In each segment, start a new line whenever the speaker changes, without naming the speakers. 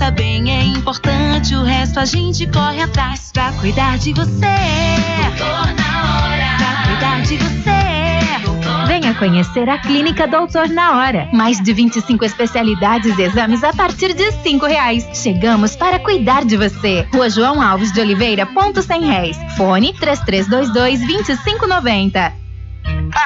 tá bem é importante, o resto a gente corre atrás pra cuidar de você. Doutor na Hora. Pra cuidar de você.
Venha conhecer a Clínica Doutor na Hora. Mais de 25 especialidades e exames a partir de R$5. Chegamos para cuidar de você. Rua João Alves de Oliveira, ponto Sem Réis. Fone 3322-2590.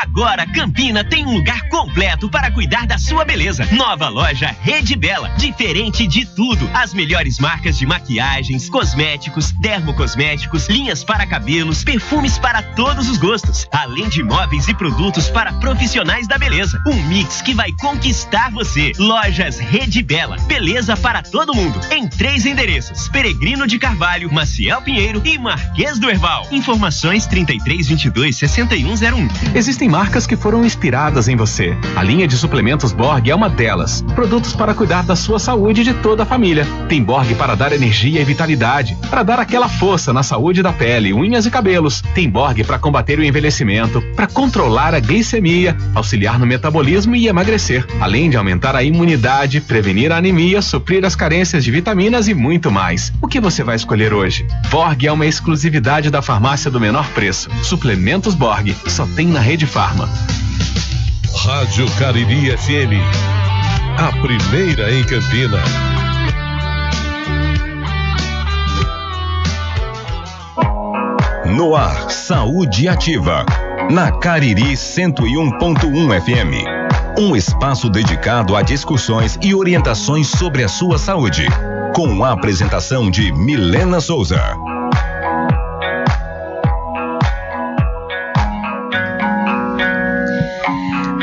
Agora Campina tem um lugar completo para cuidar da sua beleza. Nova loja Rede Bela, diferente de tudo. As melhores marcas de maquiagens, cosméticos, dermocosméticos, linhas para cabelos, perfumes para todos os gostos, além de móveis e produtos para profissionais da beleza. Um mix que vai conquistar você. Lojas Rede Bela, beleza para todo mundo. Em 3 endereços: Peregrino de Carvalho, Maciel Pinheiro e Marquês do Herval. Informações 3322-6101.
Existem marcas que foram inspiradas em você. A linha de suplementos Borg é uma delas. Produtos para cuidar da sua saúde e de toda a família. Tem Borg para dar energia e vitalidade, para dar aquela força na saúde da pele, unhas e cabelos. Tem Borg para combater o envelhecimento, para controlar a glicemia, auxiliar no metabolismo e emagrecer, além de aumentar a imunidade, prevenir a anemia, suprir as carências de vitaminas e muito mais. O que você vai escolher hoje? Borg é uma exclusividade da farmácia do menor preço. Suplementos Borg, só tem na Rede Farma.
Rádio Cariri FM, a primeira em Campina.
No ar, Saúde Ativa, na Cariri 101.1 FM. Um espaço dedicado a discussões e orientações sobre a sua saúde. Com a apresentação de Milena Souza.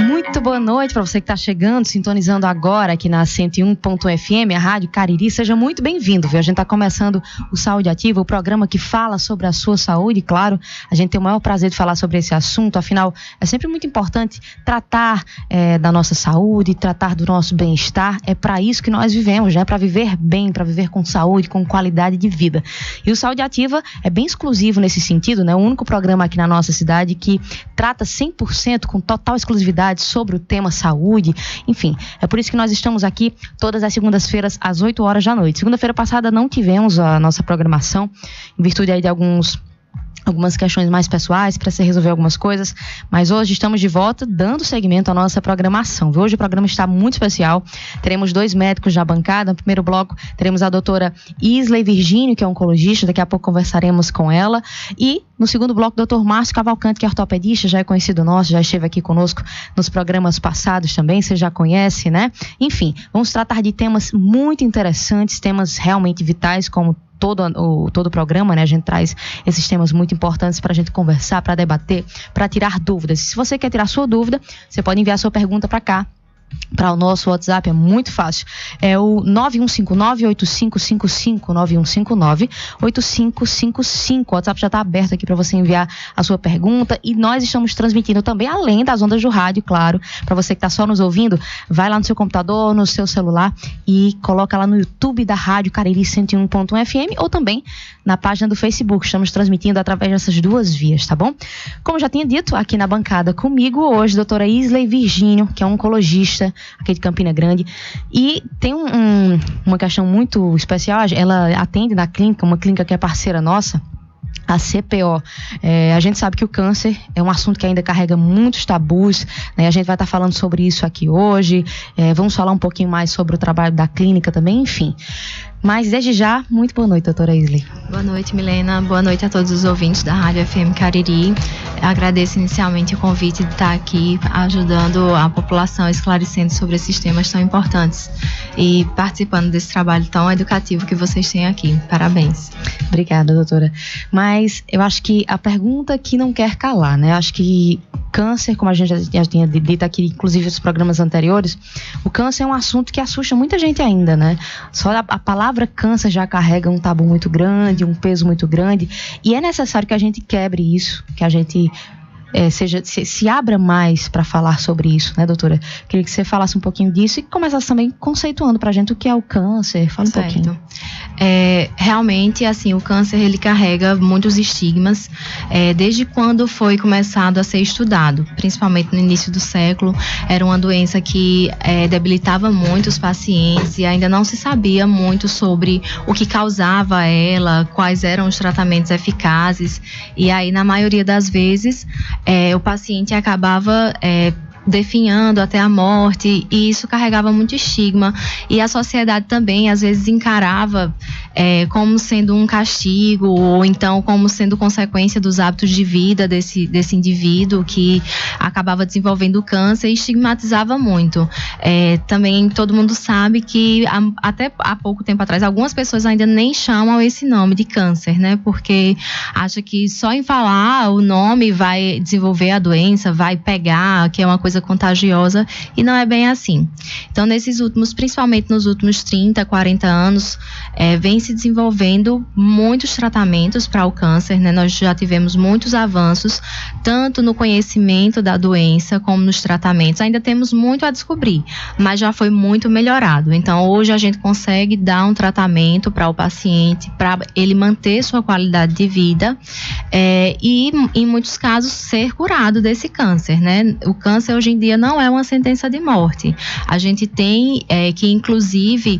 Muito boa noite para você que está chegando, sintonizando agora aqui na 101.1 FM, a Rádio Cariri. Seja muito bem-vindo, viu? A gente está começando o Saúde Ativa, o programa que fala sobre a sua saúde. Claro, a gente tem o maior prazer de falar sobre esse assunto, afinal, é sempre muito importante tratar da nossa saúde, tratar do nosso bem-estar. É para isso que nós vivemos, já é para viver bem, para viver com saúde, com qualidade de vida. E o Saúde Ativa é bem exclusivo nesse sentido, né? O único programa aqui na nossa cidade que trata 100% com total exclusividade sobre o tema saúde. Enfim, é por isso que nós estamos aqui todas as segundas-feiras às 8 horas da noite. Segunda-feira passada não tivemos a nossa programação, em virtude aí de algumas questões mais pessoais, para se resolver algumas coisas, mas hoje estamos de volta dando seguimento à nossa programação. Hoje o programa está muito especial, teremos 2 médicos na bancada. No primeiro bloco teremos a doutora Isley Virgínio, que é oncologista, daqui a pouco conversaremos com ela, e no segundo bloco o doutor Márcio Cavalcante, que é ortopedista, já é conhecido nosso, já esteve aqui conosco nos programas passados também, você já conhece, né? Enfim, vamos tratar de temas muito interessantes, temas realmente vitais, como todo o programa, né? A gente traz esses temas muito importantes para a gente conversar, para debater, para tirar dúvidas. Se você quer tirar sua dúvida, você pode enviar sua pergunta para cá, para o nosso WhatsApp, é muito fácil. É o 9159-8555, 9159-8555. O WhatsApp já está aberto aqui para você enviar a sua pergunta, e nós estamos transmitindo também, além das ondas do rádio, claro. Para você que está só nos ouvindo, vai lá no seu computador, no seu celular e coloca lá no YouTube da Rádio Cariri 101.1 FM, ou também na página do Facebook. Estamos transmitindo através dessas 2 vias, tá bom? Como já tinha dito, aqui na bancada comigo hoje, a doutora Isley Virgínio, que é oncologista aqui de Campina Grande, e tem uma questão muito especial. Ela atende na clínica, uma clínica que é parceira nossa, a CPO. A gente sabe que o câncer é um assunto que ainda carrega muitos tabus, né? A gente vai estar falando sobre isso aqui hoje, vamos falar um pouquinho mais sobre o trabalho da clínica também, enfim. Mas desde já, muito boa noite, doutora Isley.
Boa noite, Milena. Boa noite a todos os ouvintes da Rádio FM Cariri. Agradeço inicialmente o convite de estar aqui ajudando a população, esclarecendo sobre esses temas tão importantes e participando desse trabalho tão educativo que vocês têm aqui. Parabéns.
Obrigada, doutora. Mas eu acho que a pergunta que não quer calar, né? Acho que câncer, como a gente já tinha dito aqui, inclusive nos programas anteriores, o câncer é um assunto que assusta muita gente ainda, né? Só a palavra câncer já carrega um tabu muito grande, um peso muito grande, e é necessário que a gente quebre isso, que a gente se abra mais para falar sobre isso, né, doutora? Queria que você falasse um pouquinho disso e começasse também conceituando para a gente o que é o câncer. Fala um pouquinho.
Realmente, assim, o câncer, ele carrega muitos estigmas, desde quando foi começado a ser estudado, principalmente no início do século. Era uma doença que debilitava muito os pacientes e ainda não se sabia muito sobre o que causava ela, quais eram os tratamentos eficazes, e aí, na maioria das vezes, o paciente acabava definhando até a morte, e isso carregava muito estigma, e a sociedade também às vezes encarava como sendo um castigo, ou então como sendo consequência dos hábitos de vida desse indivíduo que acabava desenvolvendo câncer, e estigmatizava muito. Também todo mundo sabe que até há pouco tempo atrás algumas pessoas ainda nem chamam esse nome de câncer, né? Porque acha que só em falar o nome vai desenvolver a doença, vai pegar, que é uma coisa contagiosa, e não é bem assim. Então, principalmente nos últimos 30, 40 anos, vem se desenvolvendo muitos tratamentos para o câncer, né? Nós já tivemos muitos avanços, tanto no conhecimento da doença, como nos tratamentos. Ainda temos muito a descobrir, mas já foi muito melhorado. Então, hoje a gente consegue dar um tratamento para o paciente, para ele manter sua qualidade de vida, e, em muitos casos, ser curado desse câncer, né? O câncer, hoje em dia, não é uma sentença de morte. A gente tem que, inclusive,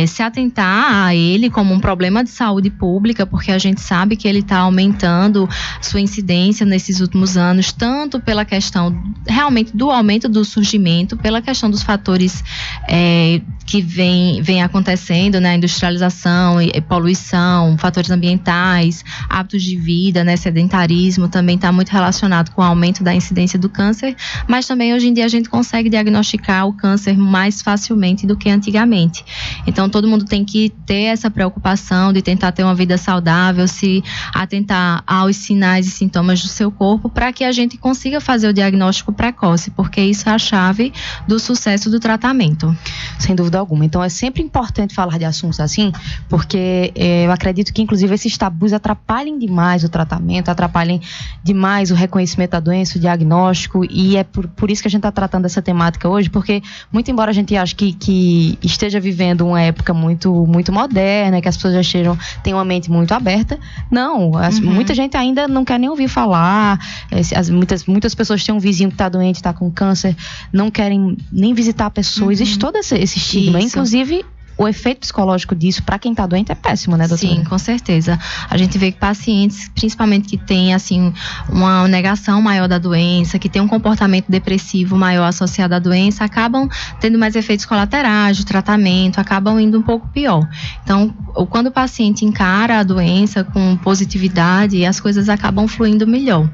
se atentar a ele como um problema de saúde pública, porque a gente sabe que ele está aumentando sua incidência nesses últimos anos, tanto pela questão realmente do aumento do surgimento, pela questão dos fatores que vem acontecendo, né, industrialização e poluição, fatores ambientais, hábitos de vida, né, sedentarismo, também está muito relacionado com o aumento da incidência do câncer, mas também hoje em dia a gente consegue diagnosticar o câncer mais facilmente do que antigamente. Então todo mundo tem que ter essa preocupação de tentar ter uma vida saudável, se atentar aos sinais e sintomas do seu corpo, para que a gente consiga fazer o diagnóstico precoce, porque isso é a chave do sucesso do tratamento.
Sem dúvida alguma. Então é sempre importante falar de assuntos assim, porque eu acredito que inclusive esses tabus atrapalhem demais o tratamento, atrapalhem demais o reconhecimento da doença, o diagnóstico, e é por isso que a gente está tratando dessa temática hoje, porque muito embora a gente ache que esteja vivendo uma época muito, muito moderna, que as pessoas já tenham uma mente muito aberta, não, muita gente ainda não quer nem ouvir falar, muitas pessoas têm um vizinho que está doente, está com câncer, não querem nem visitar a pessoa, existe todo esse estigma, inclusive o efeito psicológico disso para quem está doente é péssimo, né, doutora?
Sim, com certeza. A gente vê que pacientes, principalmente que têm assim uma negação maior da doença, que tem um comportamento depressivo maior associado à doença, acabam tendo mais efeitos colaterais do tratamento, acabam indo um pouco pior. Então, quando o paciente encara a doença com positividade, as coisas acabam fluindo melhor.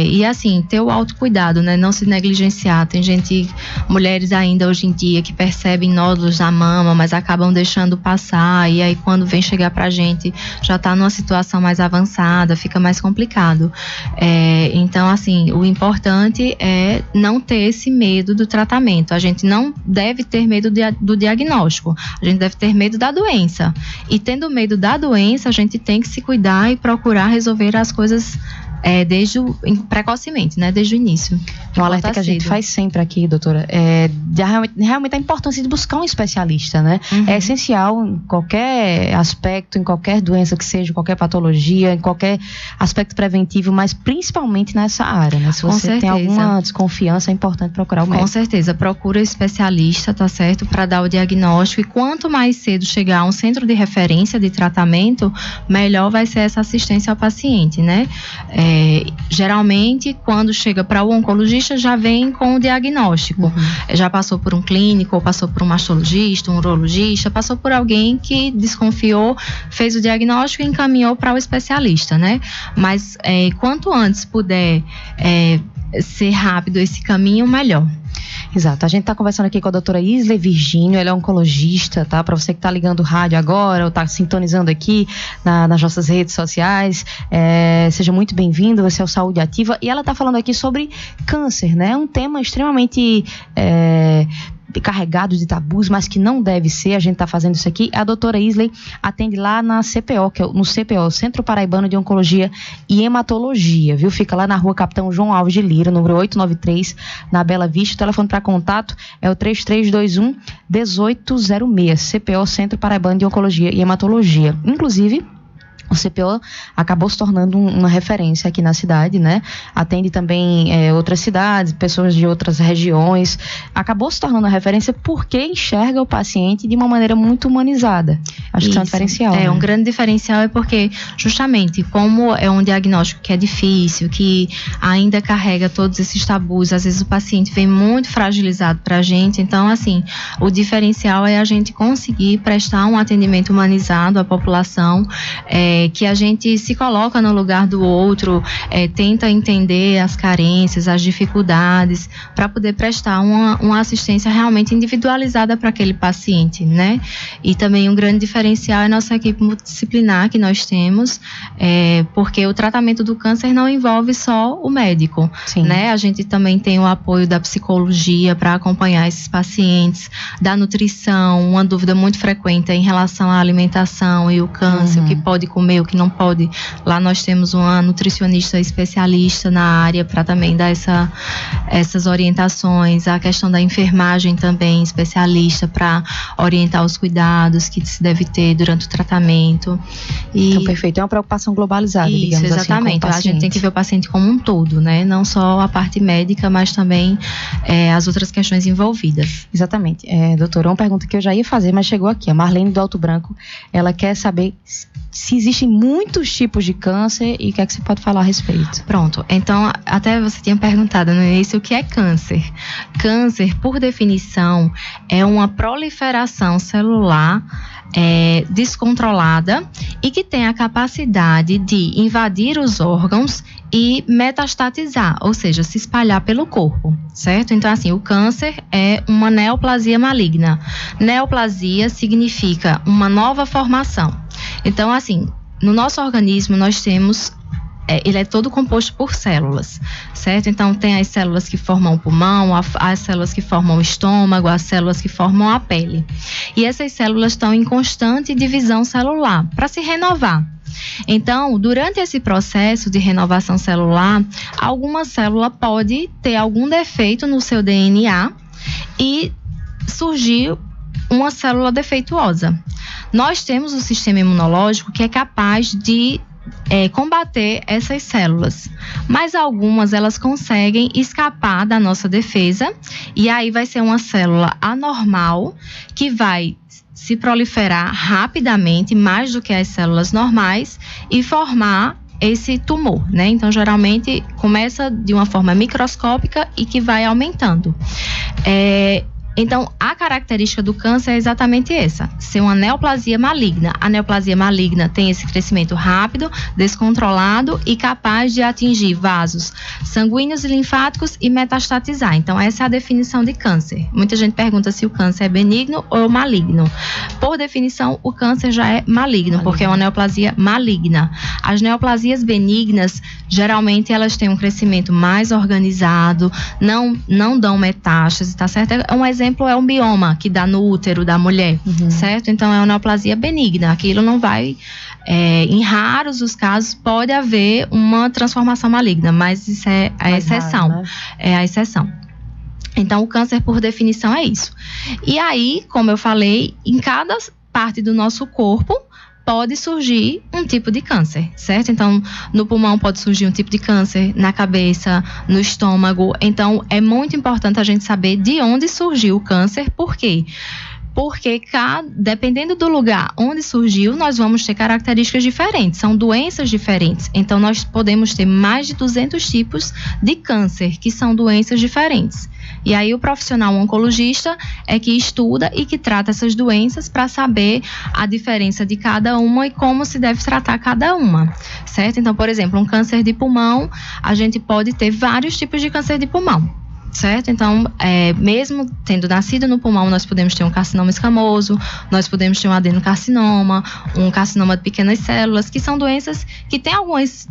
E assim, ter o autocuidado, né? Não se negligenciar. Tem mulheres ainda hoje em dia que percebem nódulos na mama, mas acabam deixando passar, e aí quando vem chegar pra gente já tá numa situação mais avançada, fica mais complicado. Então, assim, o importante é não ter esse medo do tratamento. A gente não deve ter medo do diagnóstico, a gente deve ter medo da doença. E tendo medo da doença, a gente tem que se cuidar e procurar resolver as coisas precocemente, né? Desde o início.
Um alerta que a gente faz sempre aqui, doutora, realmente a importância de buscar um especialista, né? É essencial em qualquer aspecto, em qualquer doença que seja, qualquer patologia, em qualquer aspecto preventivo, mas principalmente nessa área, né? Se você tem alguma desconfiança, é importante procurar o médico.
Com certeza, procura o especialista, tá certo? Para dar o diagnóstico, e quanto mais cedo chegar a um centro de referência de tratamento, melhor vai ser essa assistência ao paciente, né? Geralmente, quando chega para o oncologista, já vem com o diagnóstico. Já passou por um clínico, ou passou por um mastologista, um urologista, passou por alguém que desconfiou, fez o diagnóstico e encaminhou para o especialista, né? Mas quanto antes puder ser rápido esse caminho, melhor.
Exato, a gente está conversando aqui com a doutora Isley Virgínio, ela é oncologista, tá? Para você que está ligando o rádio agora ou está sintonizando aqui nas nossas redes sociais, seja muito bem-vindo, esse é o Saúde Ativa, e ela está falando aqui sobre câncer, né? É um tema extremamente carregado de tabus, mas que não deve ser. A gente está fazendo isso aqui. A doutora Isley atende lá na CPO, que é no CPO, Centro Paraibano de Oncologia e Hematologia, viu? Fica lá na rua Capitão João Alves de Lira, número 893, na Bela Vista. O telefone para contato é o 3321-1806, CPO, Centro Paraibano de Oncologia e Hematologia. Inclusive, o CPO acabou se tornando uma referência aqui na cidade, né? Atende também outras cidades, pessoas de outras regiões. Acabou se tornando uma referência porque enxerga o paciente de uma maneira muito humanizada. Acho que isso é um diferencial.
Um grande diferencial é porque, justamente, como é um diagnóstico que é difícil, que ainda carrega todos esses tabus, às vezes o paciente vem muito fragilizado pra gente. Então, assim, o diferencial é a gente conseguir prestar um atendimento humanizado à população, que a gente se coloca no lugar do outro, tenta entender as carências, as dificuldades, para poder prestar uma assistência realmente individualizada para aquele paciente, né? E também um grande diferencial é a nossa equipe multidisciplinar que nós temos, porque o tratamento do câncer não envolve só o médico, né? A gente também tem o apoio da psicologia para acompanhar esses pacientes, da nutrição, uma dúvida muito frequente em relação à alimentação e o câncer, o que pode comer, o que não pode. Lá nós temos uma nutricionista especialista na área para também dar essas orientações, a questão da enfermagem também especialista para orientar os cuidados que se deve ter durante o tratamento.
Então, perfeito, é uma preocupação globalizada, digamos assim. Isso, exatamente,
a gente tem que ver o paciente como um todo, né? Não só a parte médica, mas também as outras questões envolvidas.
Exatamente. Doutora, uma pergunta que eu já ia fazer, mas chegou aqui. A Marlene do Alto Branco, ela quer saber se existem muitos tipos de câncer e o que é que você pode falar a respeito.
Pronto, então até você tinha perguntado no início o que é câncer. Câncer, por definição, é uma proliferação celular descontrolada e que tem a capacidade de invadir os órgãos e metastatizar, ou seja, se espalhar pelo corpo, certo? Então, assim, o câncer é uma neoplasia maligna. Neoplasia significa uma nova formação. Então, assim, no nosso organismo nós temos, ele é todo composto por células, certo? Então, tem as células que formam o pulmão, as células que formam o estômago, as células que formam a pele. E essas células estão em constante divisão celular para se renovar. Então, durante esse processo de renovação celular, alguma célula pode ter algum defeito no seu DNA e surgir uma célula defeituosa. Nós temos o sistema imunológico que é capaz de combater essas células, mas algumas elas conseguem escapar da nossa defesa e aí vai ser uma célula anormal que vai se proliferar rapidamente, mais do que as células normais, e formar esse tumor, né? Então, geralmente, começa de uma forma microscópica e que vai aumentando. Então, a característica do câncer é exatamente essa, ser uma neoplasia maligna. A neoplasia maligna tem esse crescimento rápido, descontrolado e capaz de atingir vasos sanguíneos e linfáticos e metastatizar. Então, essa é a definição de câncer. Muita gente pergunta se o câncer é benigno ou maligno. Por definição, o câncer já é maligno, porque é uma neoplasia maligna. As neoplasias benignas, geralmente, elas têm um crescimento mais organizado, não dão metástase, tá certo? Um exemplo é um bioma que dá no útero da mulher, certo? Então, é uma neoplasia benigna. Aquilo não vai... em raros os casos, pode haver uma transformação maligna, mas isso é a exceção. Raro, né? É a exceção. Então, o câncer, por definição, é isso. E aí, como eu falei, em cada parte do nosso corpo, pode surgir um tipo de câncer, certo? Então, no pulmão pode surgir um tipo de câncer, na cabeça, no estômago. Então, é muito importante a gente saber de onde surgiu o câncer. Por quê? Porque, dependendo do lugar onde surgiu, nós vamos ter características diferentes, são doenças diferentes. Então, nós podemos ter mais de 200 tipos de câncer, que são doenças diferentes. E aí, o profissional oncologista é que estuda e que trata essas doenças para saber a diferença de cada uma e como se deve tratar cada uma, certo? Então, por exemplo, um câncer de pulmão, a gente pode ter vários tipos de câncer de pulmão. certo? Então, mesmo tendo nascido no pulmão, nós podemos ter um carcinoma escamoso, nós podemos ter um adenocarcinoma, um carcinoma de pequenas células, que são doenças que têm algumas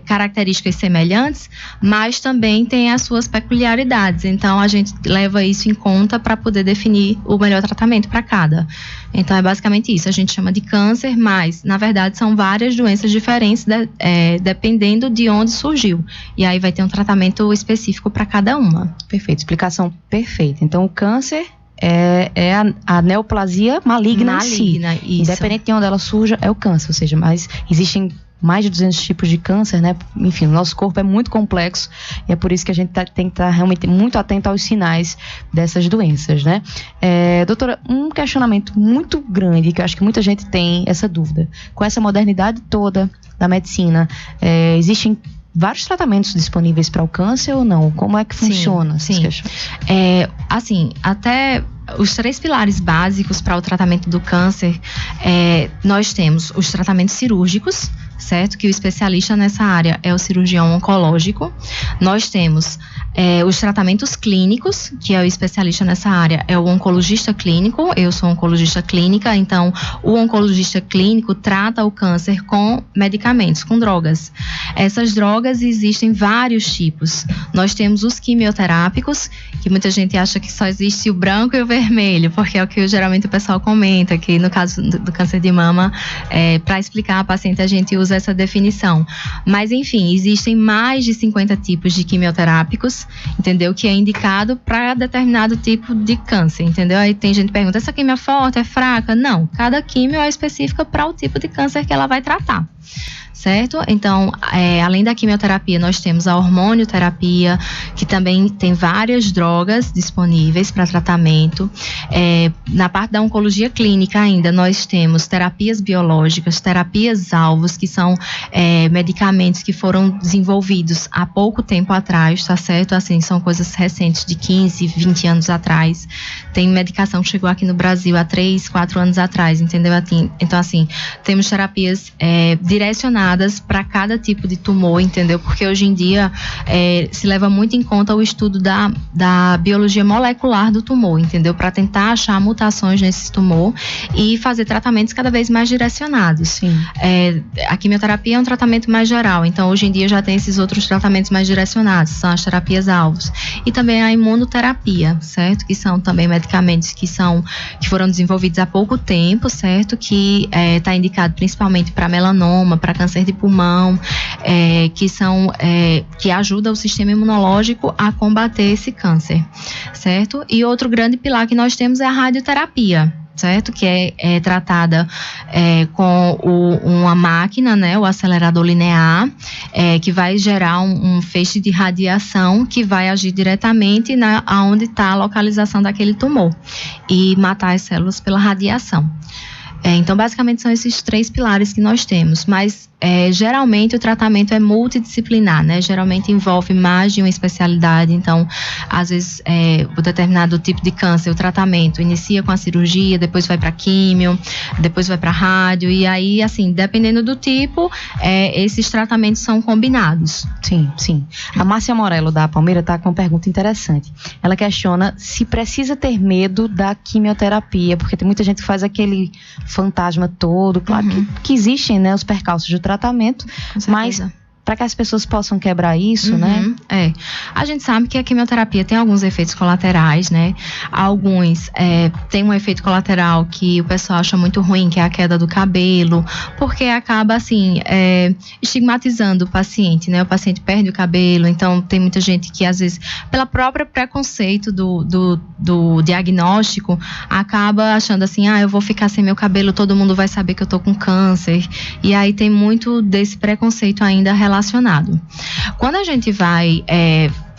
características semelhantes, mas também têm as suas peculiaridades. Então, a gente leva isso em conta para poder definir o melhor tratamento para cada. Então, é basicamente isso. A gente chama de câncer, mas, na verdade, são várias doenças diferentes, dependendo de onde surgiu. E aí vai ter um tratamento específico para cada uma.
Perfeito, explicação perfeita. Então, o câncer é a neoplasia maligna em si.
Isso.
Independente de onde ela surja, é o câncer. Ou seja, mas existem mais de 200 tipos de câncer, né? Enfim, o nosso corpo é muito complexo e é por isso que a gente tem que estar realmente muito atento aos sinais dessas doenças, né? Doutora, um questionamento muito grande, que eu acho que muita gente tem essa dúvida. Com essa modernidade toda da medicina, existem vários tratamentos disponíveis para o câncer ou não? Como é que funciona essas questões?
Assim, até os 3 pilares básicos para o tratamento do câncer, nós temos os tratamentos cirúrgicos, certo? Que o especialista nessa área é o cirurgião oncológico. Nós temos os tratamentos clínicos, que é o especialista nessa área, é o oncologista clínico. Eu sou oncologista clínica, então o oncologista clínico trata o câncer com medicamentos, com drogas. Essas drogas existem vários tipos. Nós temos os quimioterápicos, que muita gente acha que só existe o branco e o vermelho, porque é o que geralmente o pessoal comenta, que no caso do câncer de mama, para explicar a paciente a gente usa essa definição. Mas enfim, existem mais de 50 tipos de quimioterápicos, entendeu? Que é indicado para determinado tipo de câncer, entendeu? Aí tem gente que pergunta, essa quimio é forte, é fraca? Não, cada quimio é específica para o tipo de câncer que ela vai tratar. Certo? Então, além da quimioterapia, nós temos a hormonioterapia, que também tem várias drogas disponíveis para tratamento. Na parte da oncologia clínica ainda, nós temos terapias biológicas, terapias-alvos, que são medicamentos que foram desenvolvidos há pouco tempo atrás, tá certo? Assim, são coisas recentes, de 15, 20 anos atrás. Tem medicação que chegou aqui no Brasil há 3, 4 anos atrás, entendeu? Então, assim, temos terapias direcionadas para cada tipo de tumor, entendeu? Porque hoje em dia se leva muito em conta o estudo da biologia molecular do tumor, entendeu? Para tentar achar mutações nesse tumor e fazer tratamentos cada vez mais direcionados.
Sim.
A quimioterapia é um tratamento mais geral, então hoje em dia já tem esses outros tratamentos mais direcionados, são as terapias-alvos. E também a imunoterapia, certo? Que são também medicamentos que foram desenvolvidos há pouco tempo, certo? Que está indicado principalmente para melanoma, para câncer de pulmão, que ajuda o sistema imunológico a combater esse câncer, certo? E outro grande pilar que nós temos é a radioterapia, certo? Que é tratada com uma máquina, né? O acelerador linear, que vai gerar um feixe de radiação que vai agir diretamente aonde está a localização daquele tumor e matar as células pela radiação. Então, basicamente, são esses 3 pilares que nós temos, mas geralmente o tratamento é multidisciplinar, né? Geralmente envolve mais de uma especialidade, então, às vezes, o determinado tipo de câncer, o tratamento inicia com a cirurgia, depois vai para químio, depois vai para rádio, e aí, assim, dependendo do tipo, esses tratamentos são combinados.
Sim, sim. A Márcia Morello, da Palmeira, está com uma pergunta interessante. Ela questiona se precisa ter medo da quimioterapia, porque tem muita gente que faz aquele fantasma todo, claro que existem, né, os percalços do tratamento, mas para que as pessoas possam quebrar isso, né?
A gente sabe que a quimioterapia tem alguns efeitos colaterais, né? Alguns tem um efeito colateral que o pessoal acha muito ruim, que é a queda do cabelo, porque acaba, assim, estigmatizando o paciente, né? O paciente perde o cabelo, então tem muita gente que, às vezes, pela própria preconceito do diagnóstico, acaba achando assim, eu vou ficar sem meu cabelo, todo mundo vai saber que eu tô com câncer, e aí tem muito desse preconceito ainda relacionado. Quando a gente vai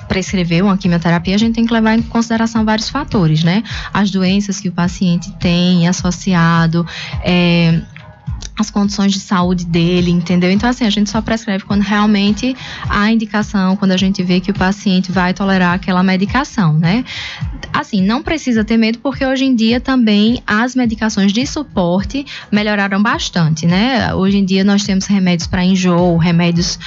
prescrever uma quimioterapia, a gente tem que levar em consideração vários fatores, né? As doenças que o paciente tem associado, as condições de saúde dele, entendeu? Então, assim, a gente só prescreve quando realmente há indicação, quando a gente vê que o paciente vai tolerar aquela medicação, né? Assim, não precisa ter medo, porque hoje em dia também as medicações de suporte melhoraram bastante, né? Hoje em dia nós temos remédios para enjoo, remédios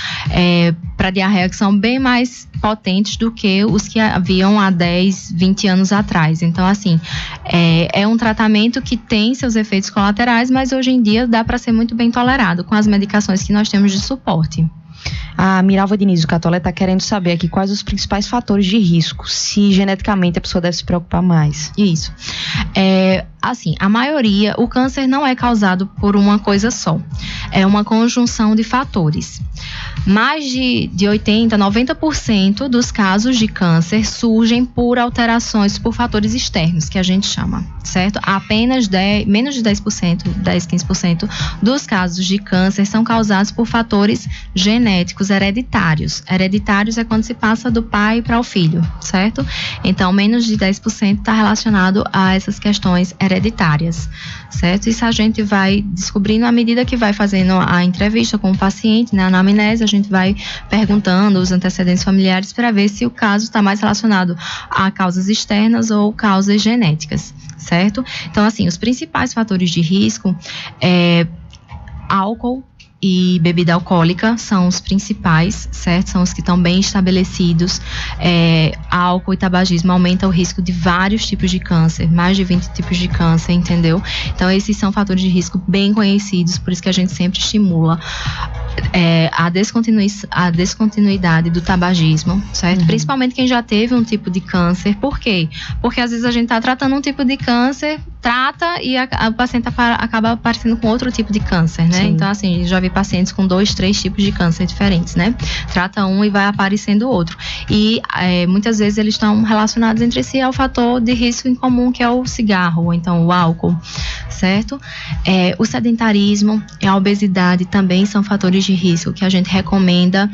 para diarreia que são bem mais potentes do que os que haviam há 10, 20 anos atrás. Então, assim, é um tratamento que tem seus efeitos colaterais, mas hoje em dia dá para ser muito bem tolerado com as medicações que nós temos de suporte.
A Miralva Diniz do Catolé está querendo saber aqui quais os principais fatores de risco, se geneticamente a pessoa deve se preocupar mais.
Isso. Assim, a maioria, o câncer não é causado por uma coisa só. É uma conjunção de fatores. Mais de 80%, 90% dos casos de câncer surgem por alterações, por fatores externos, que a gente chama, certo? Apenas menos de 10%, 10, 15% dos casos de câncer são causados por fatores genéticos hereditários. Hereditários é quando se passa do pai para o filho, certo? Então, menos de 10% está relacionado a essas questões hereditárias, certo? Isso a gente vai descobrindo à medida que vai fazendo a entrevista com o paciente, né, a anamnese, a gente vai perguntando os antecedentes familiares para ver se o caso está mais relacionado a causas externas ou causas genéticas, certo? Então, assim, os principais fatores de risco álcool e bebida alcoólica são os principais, certo? São os que estão bem estabelecidos. Álcool e tabagismo aumentam o risco de vários tipos de câncer, mais de 20 tipos de câncer, entendeu? Então, esses são fatores de risco bem conhecidos, por isso que a gente sempre estimula a descontinuidade do tabagismo, certo? Principalmente quem já teve um tipo de câncer. Por quê? Porque às vezes a gente está tratando um tipo de câncer, trata e o paciente acaba aparecendo com outro tipo de câncer, né? Sim. Então, assim, já vi pacientes com 2, 3 tipos de câncer diferentes, né? Trata um e vai aparecendo outro. E muitas vezes eles estão relacionados entre si ao fator de risco em comum, que é o cigarro, ou então o álcool, certo? O sedentarismo e a obesidade também são fatores de risco que a gente recomenda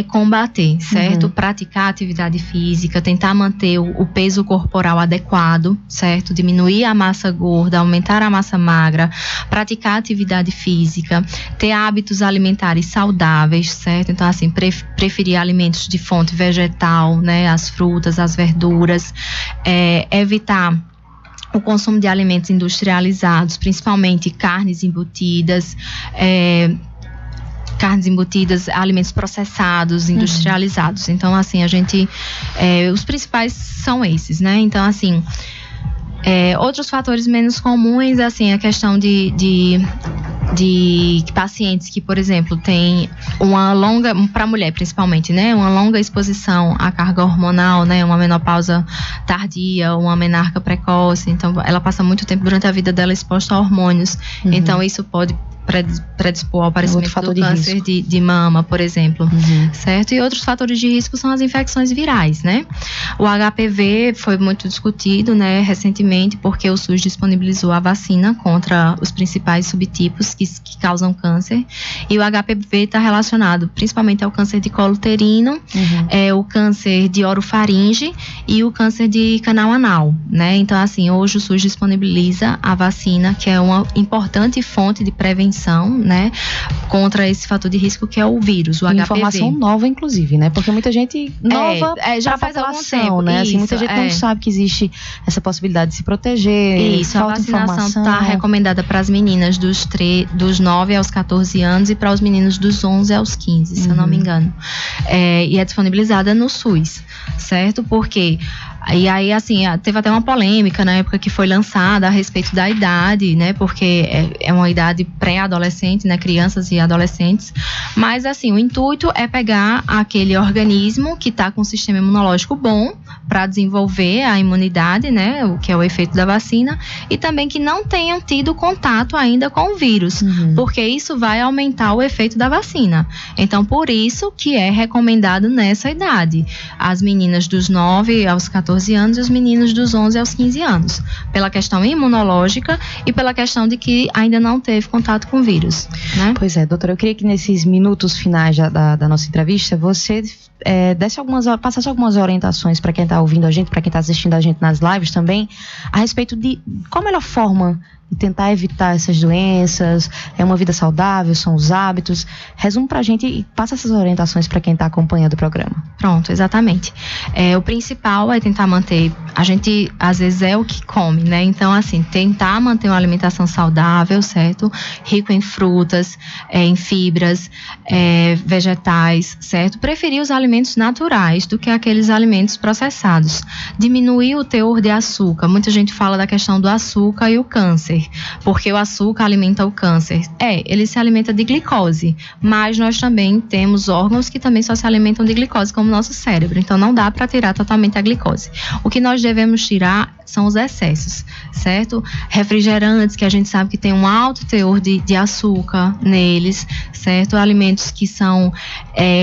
combater, certo? Praticar atividade física, tentar manter o peso corporal adequado, certo? Diminuir a massa gorda, aumentar a massa magra, praticar atividade física, ter hábitos alimentares saudáveis, certo? Então, assim, preferir alimentos de fonte vegetal, né? As frutas, as verduras, evitar o consumo de alimentos industrializados, principalmente carnes embutidas, alimentos processados, industrializados. Então, assim, a gente... os principais são esses, né? Então, assim... outros fatores menos comuns, assim, a questão de pacientes que, por exemplo, têm uma longa, para a mulher principalmente, né, uma longa exposição à carga hormonal, né, uma menopausa tardia, uma menarca precoce, então ela passa muito tempo durante a vida dela exposta a hormônios, então isso pode predispor ao aparecimento do câncer de mama, por exemplo, certo? E outros fatores de risco são as infecções virais, né? O HPV foi muito discutido, né, recentemente, porque o SUS disponibilizou a vacina contra os principais subtipos que causam câncer, e o HPV está relacionado principalmente ao câncer de colo uterino, o câncer de orofaringe e o câncer de canal anal, né? Então, assim, hoje o SUS disponibiliza a vacina, que é uma importante fonte de prevenção, né, contra esse fator de risco que é o vírus, o HPV.
Informação nova, inclusive, né? Porque muita gente nova já faz algum tempo, né? Assim, muita gente não sabe que existe essa possibilidade de se proteger.
Isso, a vacinação está recomendada para as meninas dos 9 aos 14 anos e para os meninos dos 11 aos 15, se eu não me engano. E é disponibilizada no SUS, certo? Porque... E aí, assim, teve até uma polêmica na época que foi lançada a respeito da idade, né? Porque é uma idade pré-adolescente, né? Crianças e adolescentes. Mas, assim, o intuito é pegar aquele organismo que está com um sistema imunológico bom para desenvolver a imunidade, né? O que é o efeito da vacina. E também que não tenham tido contato ainda com o vírus. Porque isso vai aumentar o efeito da vacina. Então, por isso que é recomendado nessa idade. As meninas dos 9 aos 14 anos e os meninos dos 11 aos 15 anos, pela questão imunológica e pela questão de que ainda não teve contato com o vírus, né?
Pois é, doutora, eu queria que nesses minutos finais da nossa entrevista você passasse algumas orientações para quem está ouvindo a gente, para quem está assistindo a gente nas lives também, a respeito de qual a melhor forma de tentar evitar essas doenças? É uma vida saudável? São os hábitos? Resume pra gente e passa essas orientações para quem está acompanhando o programa.
Pronto, exatamente. O principal é tentar manter, a gente às vezes é o que come, né? Então, assim, tentar manter uma alimentação saudável, certo? Rico em frutas, em fibras, vegetais, certo? Preferir os alimentos naturais do que aqueles alimentos processados. Diminuir o teor de açúcar. Muita gente fala da questão do açúcar e o câncer, porque o açúcar alimenta o câncer. Ele se alimenta de glicose, mas nós também temos órgãos que também só se alimentam de glicose, como o nosso cérebro. Então, não dá para tirar totalmente a glicose. O que nós devemos tirar são os excessos, certo? Refrigerantes, que a gente sabe que tem um alto teor de açúcar neles, certo? Alimentos que são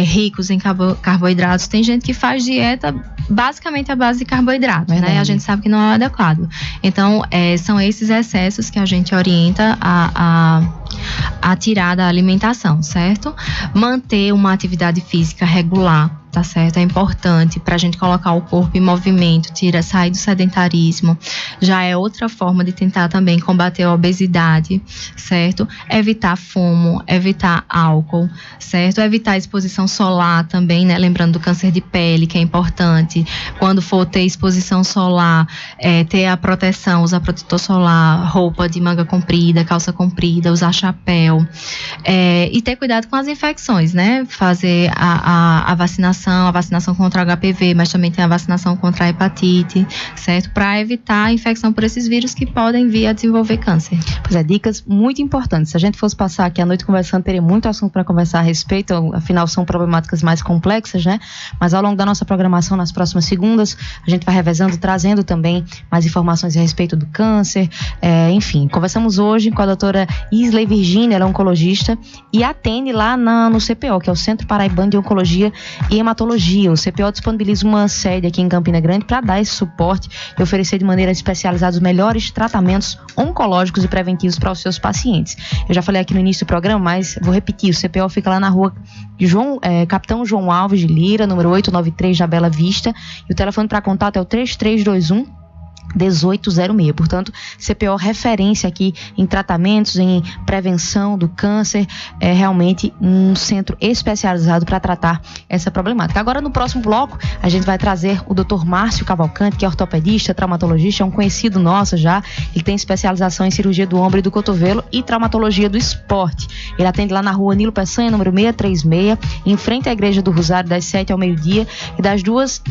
ricos em carboidratos. Tem gente que faz dieta basicamente à base de carboidratos, né? A gente sabe que não é adequado. Então, são esses excessos que a gente orienta a tirar da alimentação, certo? Manter uma atividade física regular, tá certo? É importante pra gente colocar o corpo em movimento, sair do sedentarismo. Já é outra forma de tentar também combater a obesidade, certo? Evitar fumo, evitar álcool, certo? Evitar a exposição solar também, né? Lembrando do câncer de pele, que é importante. Quando for ter exposição solar, ter a proteção, usar protetor solar, roupa de manga comprida, calça comprida, usar chapéu. E ter cuidado com as infecções, né? Fazer a vacinação contra o HPV, mas também tem a vacinação contra a hepatite, certo? Para evitar a infecção por esses vírus que podem vir a desenvolver câncer.
Pois dicas muito importantes. Se a gente fosse passar aqui a noite conversando, teria muito assunto para conversar a respeito, afinal são problemáticas mais complexas, né? Mas ao longo da nossa programação, nas próximas segundas, a gente vai revezando, trazendo também mais informações a respeito do câncer, enfim. Conversamos hoje com a doutora Isley Virginia, ela é oncologista e atende lá no CPO, que é o Centro Paraibano de Oncologia e Hematologia. O CPO disponibiliza uma sede aqui em Campina Grande para dar esse suporte e oferecer de maneira especializada os melhores tratamentos oncológicos e preventivos para os seus pacientes. Eu já falei aqui no início do programa, mas vou repetir, o CPO fica lá na rua Capitão João Alves de Lira, número 893, na Bela Vista, e o telefone para contato é o 3321 1806. Portanto, CPO referência aqui em tratamentos, em prevenção do câncer, é realmente um centro especializado para tratar essa problemática. Agora, no próximo bloco, a gente vai trazer o Dr. Márcio Cavalcante, que é ortopedista, traumatologista, é um conhecido nosso já. Ele tem especialização em cirurgia do ombro e do cotovelo e traumatologia do esporte. Ele atende lá na rua Nilo Peçanha, número 636, em frente à Igreja do Rosário, das 7 ao meio-dia e das 2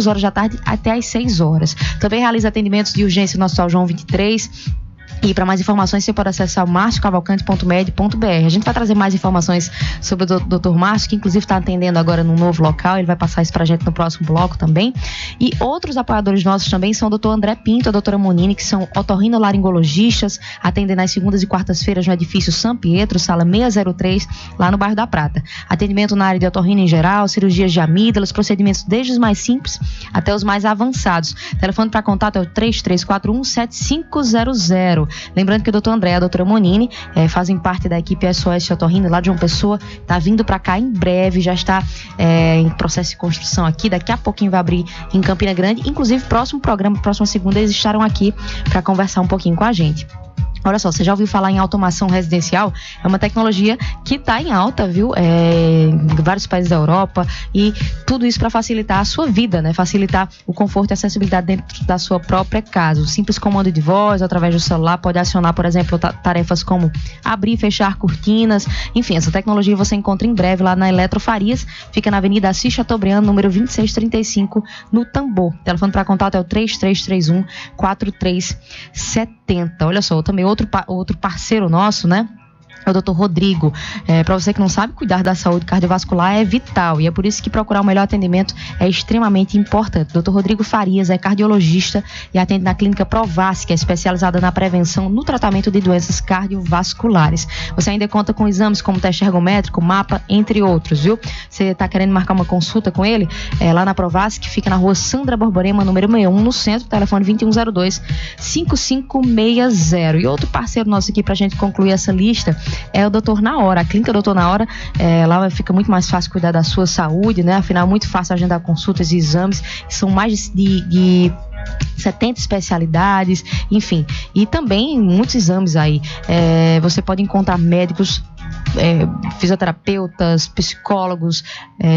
horas da tarde até às 6 horas. Também realiza atendimentos de urgência no Hospital João 23. E para mais informações você pode acessar o marciocavalcante.med.br. A gente vai trazer mais informações sobre o Dr. Márcio, que inclusive está atendendo agora num novo local. Ele vai passar isso para a gente no próximo bloco também. E outros apoiadores nossos também são o Dr. André Pinto, a doutora Monini, que são otorrinolaringologistas, atendem nas segundas e quartas-feiras no edifício São Pietro, sala 603, lá no bairro da Prata. Atendimento na área de otorrino em geral, cirurgias de amígdalas, procedimentos desde os mais simples até os mais avançados. O telefone para contato é o 3341-7500. Lembrando que o doutor André e a doutora Monini fazem parte da equipe SOS Otorrino lá de João Pessoa, está vindo para cá em breve, já está em processo de construção aqui, daqui a pouquinho vai abrir em Campina Grande, inclusive próximo programa, próxima segunda, eles estarão aqui para conversar um pouquinho com a gente. Olha só, você já ouviu falar em automação residencial? É uma tecnologia que está em alta, viu? Em vários países da Europa, e tudo isso para facilitar a sua vida, né? Facilitar o conforto e a acessibilidade dentro da sua própria casa. O simples comando de voz, através do celular, pode acionar, por exemplo, tarefas como abrir e fechar cortinas. Enfim, essa tecnologia você encontra em breve lá na Eletrofarias, fica na Avenida Assis Chateaubriand, número 2635, no Tambor. O telefone para contato é o 3331-4370. Olha só, também outro parceiro nosso, né? É o Dr. Rodrigo. Para você que não sabe, cuidar da saúde cardiovascular é vital e é por isso que procurar o melhor atendimento é extremamente importante. O Dr. Rodrigo Farias é cardiologista e atende na clínica Provas, que é especializada na prevenção no tratamento de doenças cardiovasculares. Você ainda conta com exames como teste ergométrico, mapa, entre outros, viu? Você está querendo marcar uma consulta com ele? Lá na Provas, que fica na rua Sandra Borborema, número 61, no centro, telefone 2102-5560. E outro parceiro nosso aqui para a gente concluir essa lista é o Doutor Na Hora. A clínica Doutor Na Hora, lá fica muito mais fácil cuidar da sua saúde, né? Afinal, é muito fácil agendar consultas e exames. São mais de 70 especialidades, enfim, e também muitos exames aí. Você pode encontrar médicos, fisioterapeutas, psicólogos,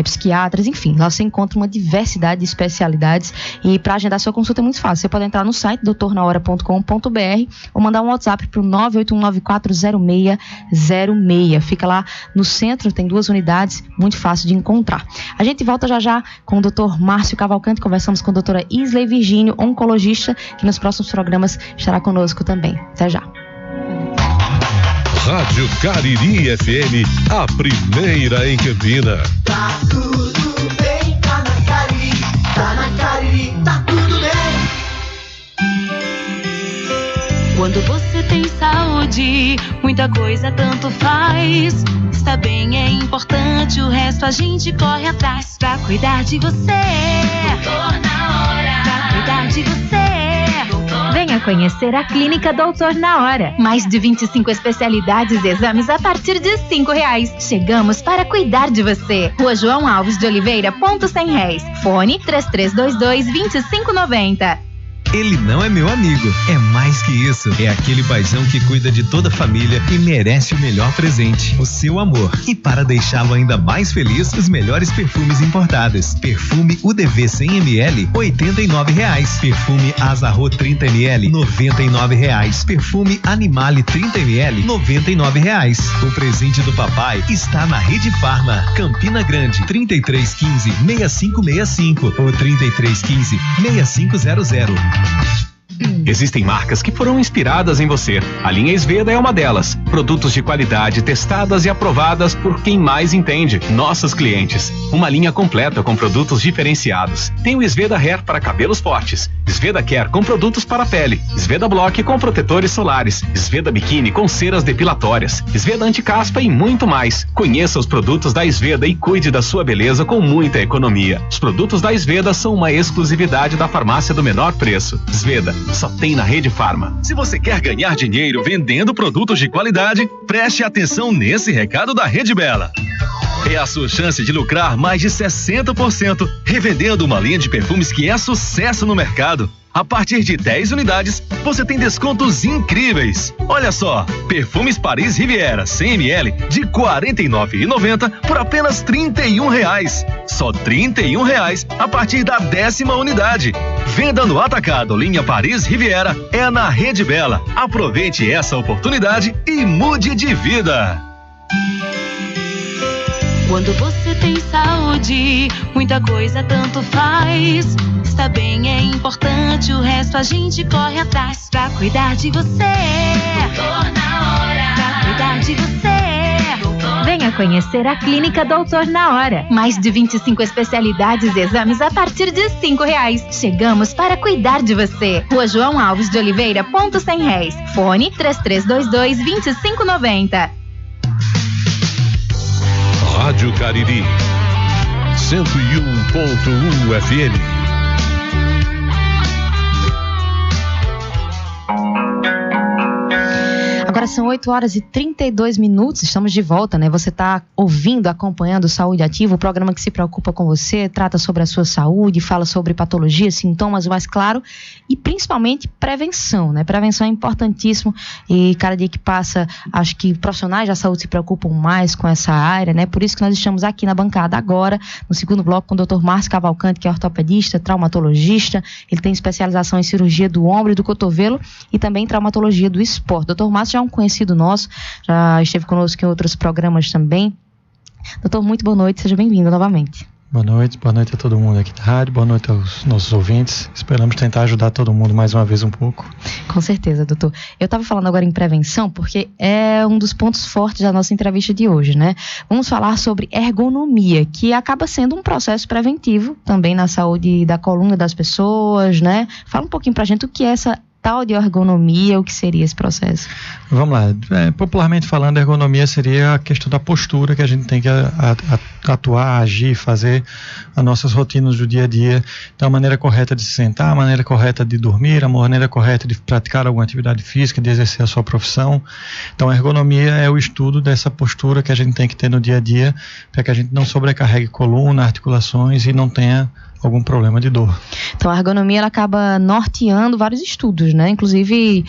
psiquiatras, enfim, lá você encontra uma diversidade de especialidades, e para agendar sua consulta é muito fácil. Você pode entrar no site doutornahora.com.br ou mandar um WhatsApp para o 981940606. Fica lá no centro, tem 2 unidades, muito fácil de encontrar. A gente volta já com o Dr. Márcio Cavalcante. Conversamos com a doutora Isley Virgínio, oncologista, que nos próximos programas estará conosco também. Até já.
Rádio Cariri FM, a primeira em Campina.
Tá tudo bem, tá na Cariri, tá tudo bem. Quando você tem saúde, muita coisa tanto faz. Está bem, é importante, o resto a gente corre atrás. Pra cuidar de você, Doutor na Hora. Pra cuidar de você.
Venha conhecer a Clínica Doutor na Hora. Mais de 25 especialidades e exames a partir de R$5. Chegamos para cuidar de você. Rua João Alves de Oliveira, ponto Sem Réis. Fone 3322-2590.
Ele não é meu amigo, é mais que isso. É aquele paizão que cuida de toda a família e merece o melhor presente, o seu amor. E para deixá-lo ainda mais feliz, os melhores perfumes importados. Perfume UDV 100ml, R$89. Perfume Azarro 30ml, R$99. Perfume Animale 30ml, R$99. O presente do papai está na Rede Farma, Campina Grande, 3315-6565 ou 3315-6500.
Existem marcas que foram inspiradas em você. A linha Esveda é uma delas. Produtos de qualidade testadas e aprovadas por quem mais entende, nossos clientes. Uma linha completa com produtos diferenciados. Tem o Esveda Hair para cabelos fortes, Esveda Care com produtos para pele, Esveda Block com protetores solares, Esveda Biquíni com ceras depilatórias, Esveda Anticaspa e muito mais. Conheça os produtos da Esveda e cuide da sua beleza com muita economia. Os produtos da Esveda são uma exclusividade da farmácia do menor preço. Esveda só tem na Rede Farma.
Se você quer ganhar dinheiro vendendo produtos de qualidade, preste atenção nesse recado da Rede Bela. É a sua chance de lucrar mais de 60% revendendo uma linha de perfumes que é sucesso no mercado. A partir de 10 unidades, você tem descontos incríveis. Olha só, perfumes Paris Riviera 100ml de R$ 49,90 por apenas R$ 31. Só R$ 31 a partir da 10ª unidade. Venda no atacado linha Paris Riviera é na Rede Bela. Aproveite essa oportunidade e mude de vida.
Quando você tem saúde, muita coisa tanto faz. Está bem, é importante, o resto a gente corre atrás. Pra cuidar de você, Doutor na Hora. Pra cuidar de você, Doutor.
Venha conhecer a Clínica Doutor na Hora. Mais de 25 especialidades e exames a partir de R$5. Chegamos para cuidar de você. Rua João Alves de Oliveira, ponto Sem Réis. Fone 3322-2590.
Rádio Cariri 101.1 FM.
Agora são 8h32, estamos de volta, né? Você está ouvindo, acompanhando o Saúde Ativa, o programa que se preocupa com você, trata sobre a sua saúde, fala sobre patologias, sintomas, mas claro, e principalmente prevenção, né? Prevenção é importantíssimo e cada dia que passa, acho que profissionais da saúde se preocupam mais com essa área, né? Por isso que nós estamos aqui na bancada agora, no segundo bloco, com o Dr. Márcio Cavalcante, que é ortopedista, traumatologista, ele tem especialização em cirurgia do ombro e do cotovelo e também traumatologia do esporte. Dr. Márcio já é um conhecido nosso, já esteve conosco em outros programas também. Doutor, muito boa noite, seja bem-vindo novamente.
Boa noite a todo mundo aqui da rádio, boa noite aos nossos ouvintes. Esperamos tentar ajudar todo mundo mais uma vez um pouco.
Com certeza, doutor. Eu estava falando agora em prevenção porque é um dos pontos fortes da nossa entrevista de hoje, né? Vamos falar sobre ergonomia, que acaba sendo um processo preventivo também na saúde da coluna das pessoas, né? Fala um pouquinho pra gente o que é essa tal de ergonomia, o que seria esse processo?
Vamos lá, popularmente falando, a ergonomia seria a questão da postura que a gente tem que atuar, agir, fazer as nossas rotinas do dia a dia. Então, a maneira correta de se sentar, a maneira correta de dormir, a maneira correta de praticar alguma atividade física, de exercer a sua profissão. Então, a ergonomia é o estudo dessa postura que a gente tem que ter no dia a dia, para que a gente não sobrecarregue coluna, articulações e não tenha algum problema de dor.
Então a ergonomia ela acaba norteando vários estudos, né? Inclusive,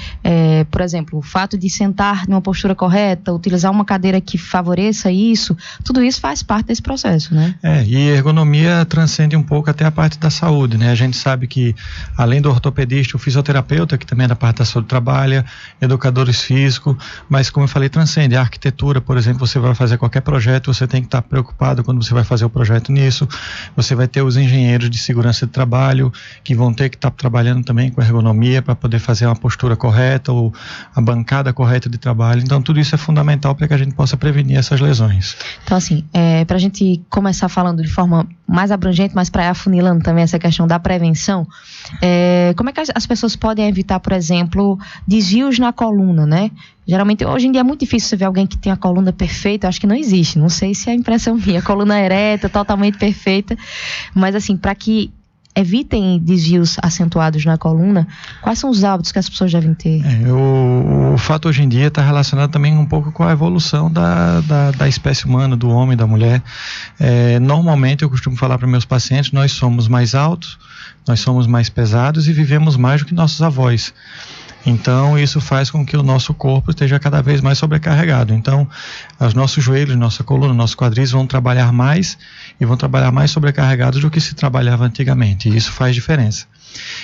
por exemplo, o fato de sentar numa postura correta, utilizar uma cadeira que favoreça isso, tudo isso faz parte desse processo, né?
E ergonomia transcende um pouco até a parte da saúde, né? A gente sabe que, além do ortopedista, o fisioterapeuta, que também é da parte da saúde, trabalha, educadores físicos, mas como eu falei, transcende. A arquitetura, por exemplo, você vai fazer qualquer projeto, você tem que estar preocupado quando você vai fazer o projeto nisso. Você vai ter os engenheiros de segurança de trabalho, que vão ter que estar trabalhando também com ergonomia para poder fazer uma postura correta ou a bancada correta de trabalho. Então, tudo isso é fundamental para que a gente possa prevenir essas lesões.
Então, assim, para a gente começar falando de forma mais abrangente, mas para ir afunilando também essa questão da prevenção, como é que as pessoas podem evitar, por exemplo, desvios na coluna, né? Geralmente, hoje em dia é muito difícil você ver alguém que tem a coluna perfeita, eu acho que não existe, não sei se é a impressão minha, a coluna ereta, totalmente perfeita, mas assim, para que evitem desvios acentuados na coluna, quais são os hábitos que as pessoas devem ter?
O fato hoje em dia está relacionado também um pouco com a evolução da espécie humana, do homem e da mulher. Normalmente eu costumo falar para meus pacientes, nós somos mais altos, nós somos mais pesados e vivemos mais do que nossos avós. Então, isso faz com que o nosso corpo esteja cada vez mais sobrecarregado. Então, os nossos joelhos, nossa coluna, nossos quadris vão trabalhar mais e vão trabalhar mais sobrecarregados do que se trabalhava antigamente. E isso faz diferença.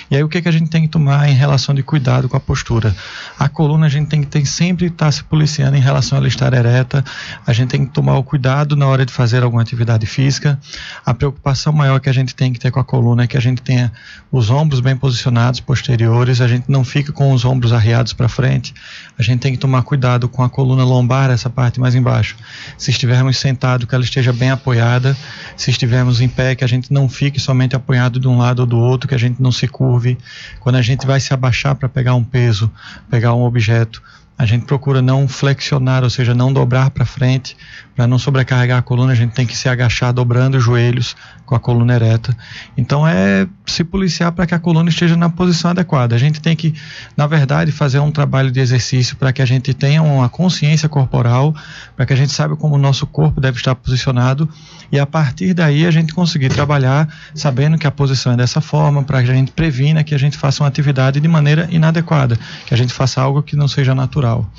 E aí, o que a gente tem que tomar em relação de cuidado com a postura? A coluna a gente tem que sempre estar se policiando em relação a ela estar ereta. A gente tem que tomar o cuidado na hora de fazer alguma atividade física. A preocupação maior que a gente tem que ter com a coluna é que a gente tenha os ombros bem posicionados, posteriores. A gente não fica com os ombros arreados para frente. A gente tem que tomar cuidado com a coluna lombar, essa parte mais embaixo. Se estivermos sentados, que ela esteja bem apoiada. Se estivermos em pé, que a gente não fique somente apoiado de um lado ou do outro, que a gente não se curve. Quando a gente vai se abaixar para pegar um peso, pegar um objeto, a gente procura não flexionar, ou seja, não dobrar para frente, para não sobrecarregar a coluna. A gente tem que se agachar dobrando os joelhos com a coluna ereta. Então é se policiar para que a coluna esteja na posição adequada. A gente tem que, na verdade, fazer um trabalho de exercício para que a gente tenha uma consciência corporal, para que a gente saiba como o nosso corpo deve estar posicionado e a partir daí a gente conseguir trabalhar sabendo que a posição é dessa forma, para que a gente previna que a gente faça uma atividade de maneira inadequada, que a gente faça algo que não seja natural.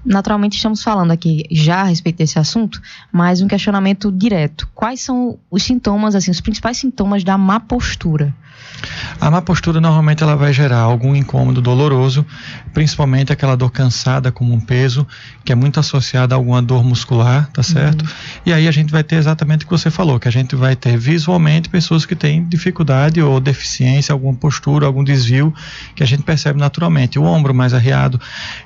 Naturalmente estamos falando aqui já a respeito desse assunto, mas um questionamento direto. Quais são os sintomas, assim, os principais sintomas da má postura?
A má postura normalmente ela vai gerar algum incômodo doloroso, principalmente aquela dor cansada como um peso, que é muito associada a alguma dor muscular, tá certo? E aí a gente vai ter exatamente o que você falou, que a gente vai ter visualmente pessoas que têm dificuldade ou deficiência, alguma postura, algum desvio, que a gente percebe naturalmente, o ombro mais arreado.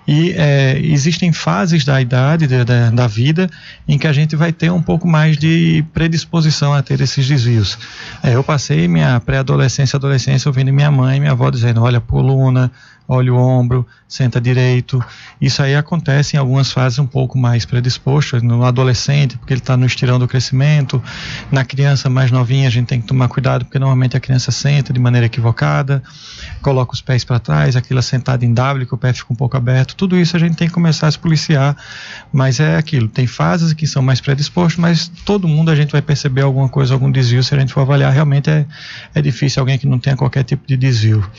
E existem fases da idade, da vida, em que a gente vai ter um pouco mais de predisposição a ter esses desvios. Eu passei minha pré-adolescência, adolescência, ouvindo minha mãe e minha avó dizendo, olha a coluna, olha o ombro, senta direito. Isso aí acontece em algumas fases um pouco mais predisposto, no adolescente, porque ele está no estirão do crescimento. Na criança mais novinha a gente tem que tomar cuidado, porque normalmente a criança senta de maneira equivocada, coloca os pés para trás, aquela sentada em W, que o pé fica um pouco aberto. Tudo isso a gente tem que começar a se policiar, mas é aquilo, tem fases que são mais predispostos, mas todo mundo a gente vai perceber alguma coisa, algum desvio. Se a gente for avaliar, realmente é difícil alguém que não tenha qualquer tipo de desvio.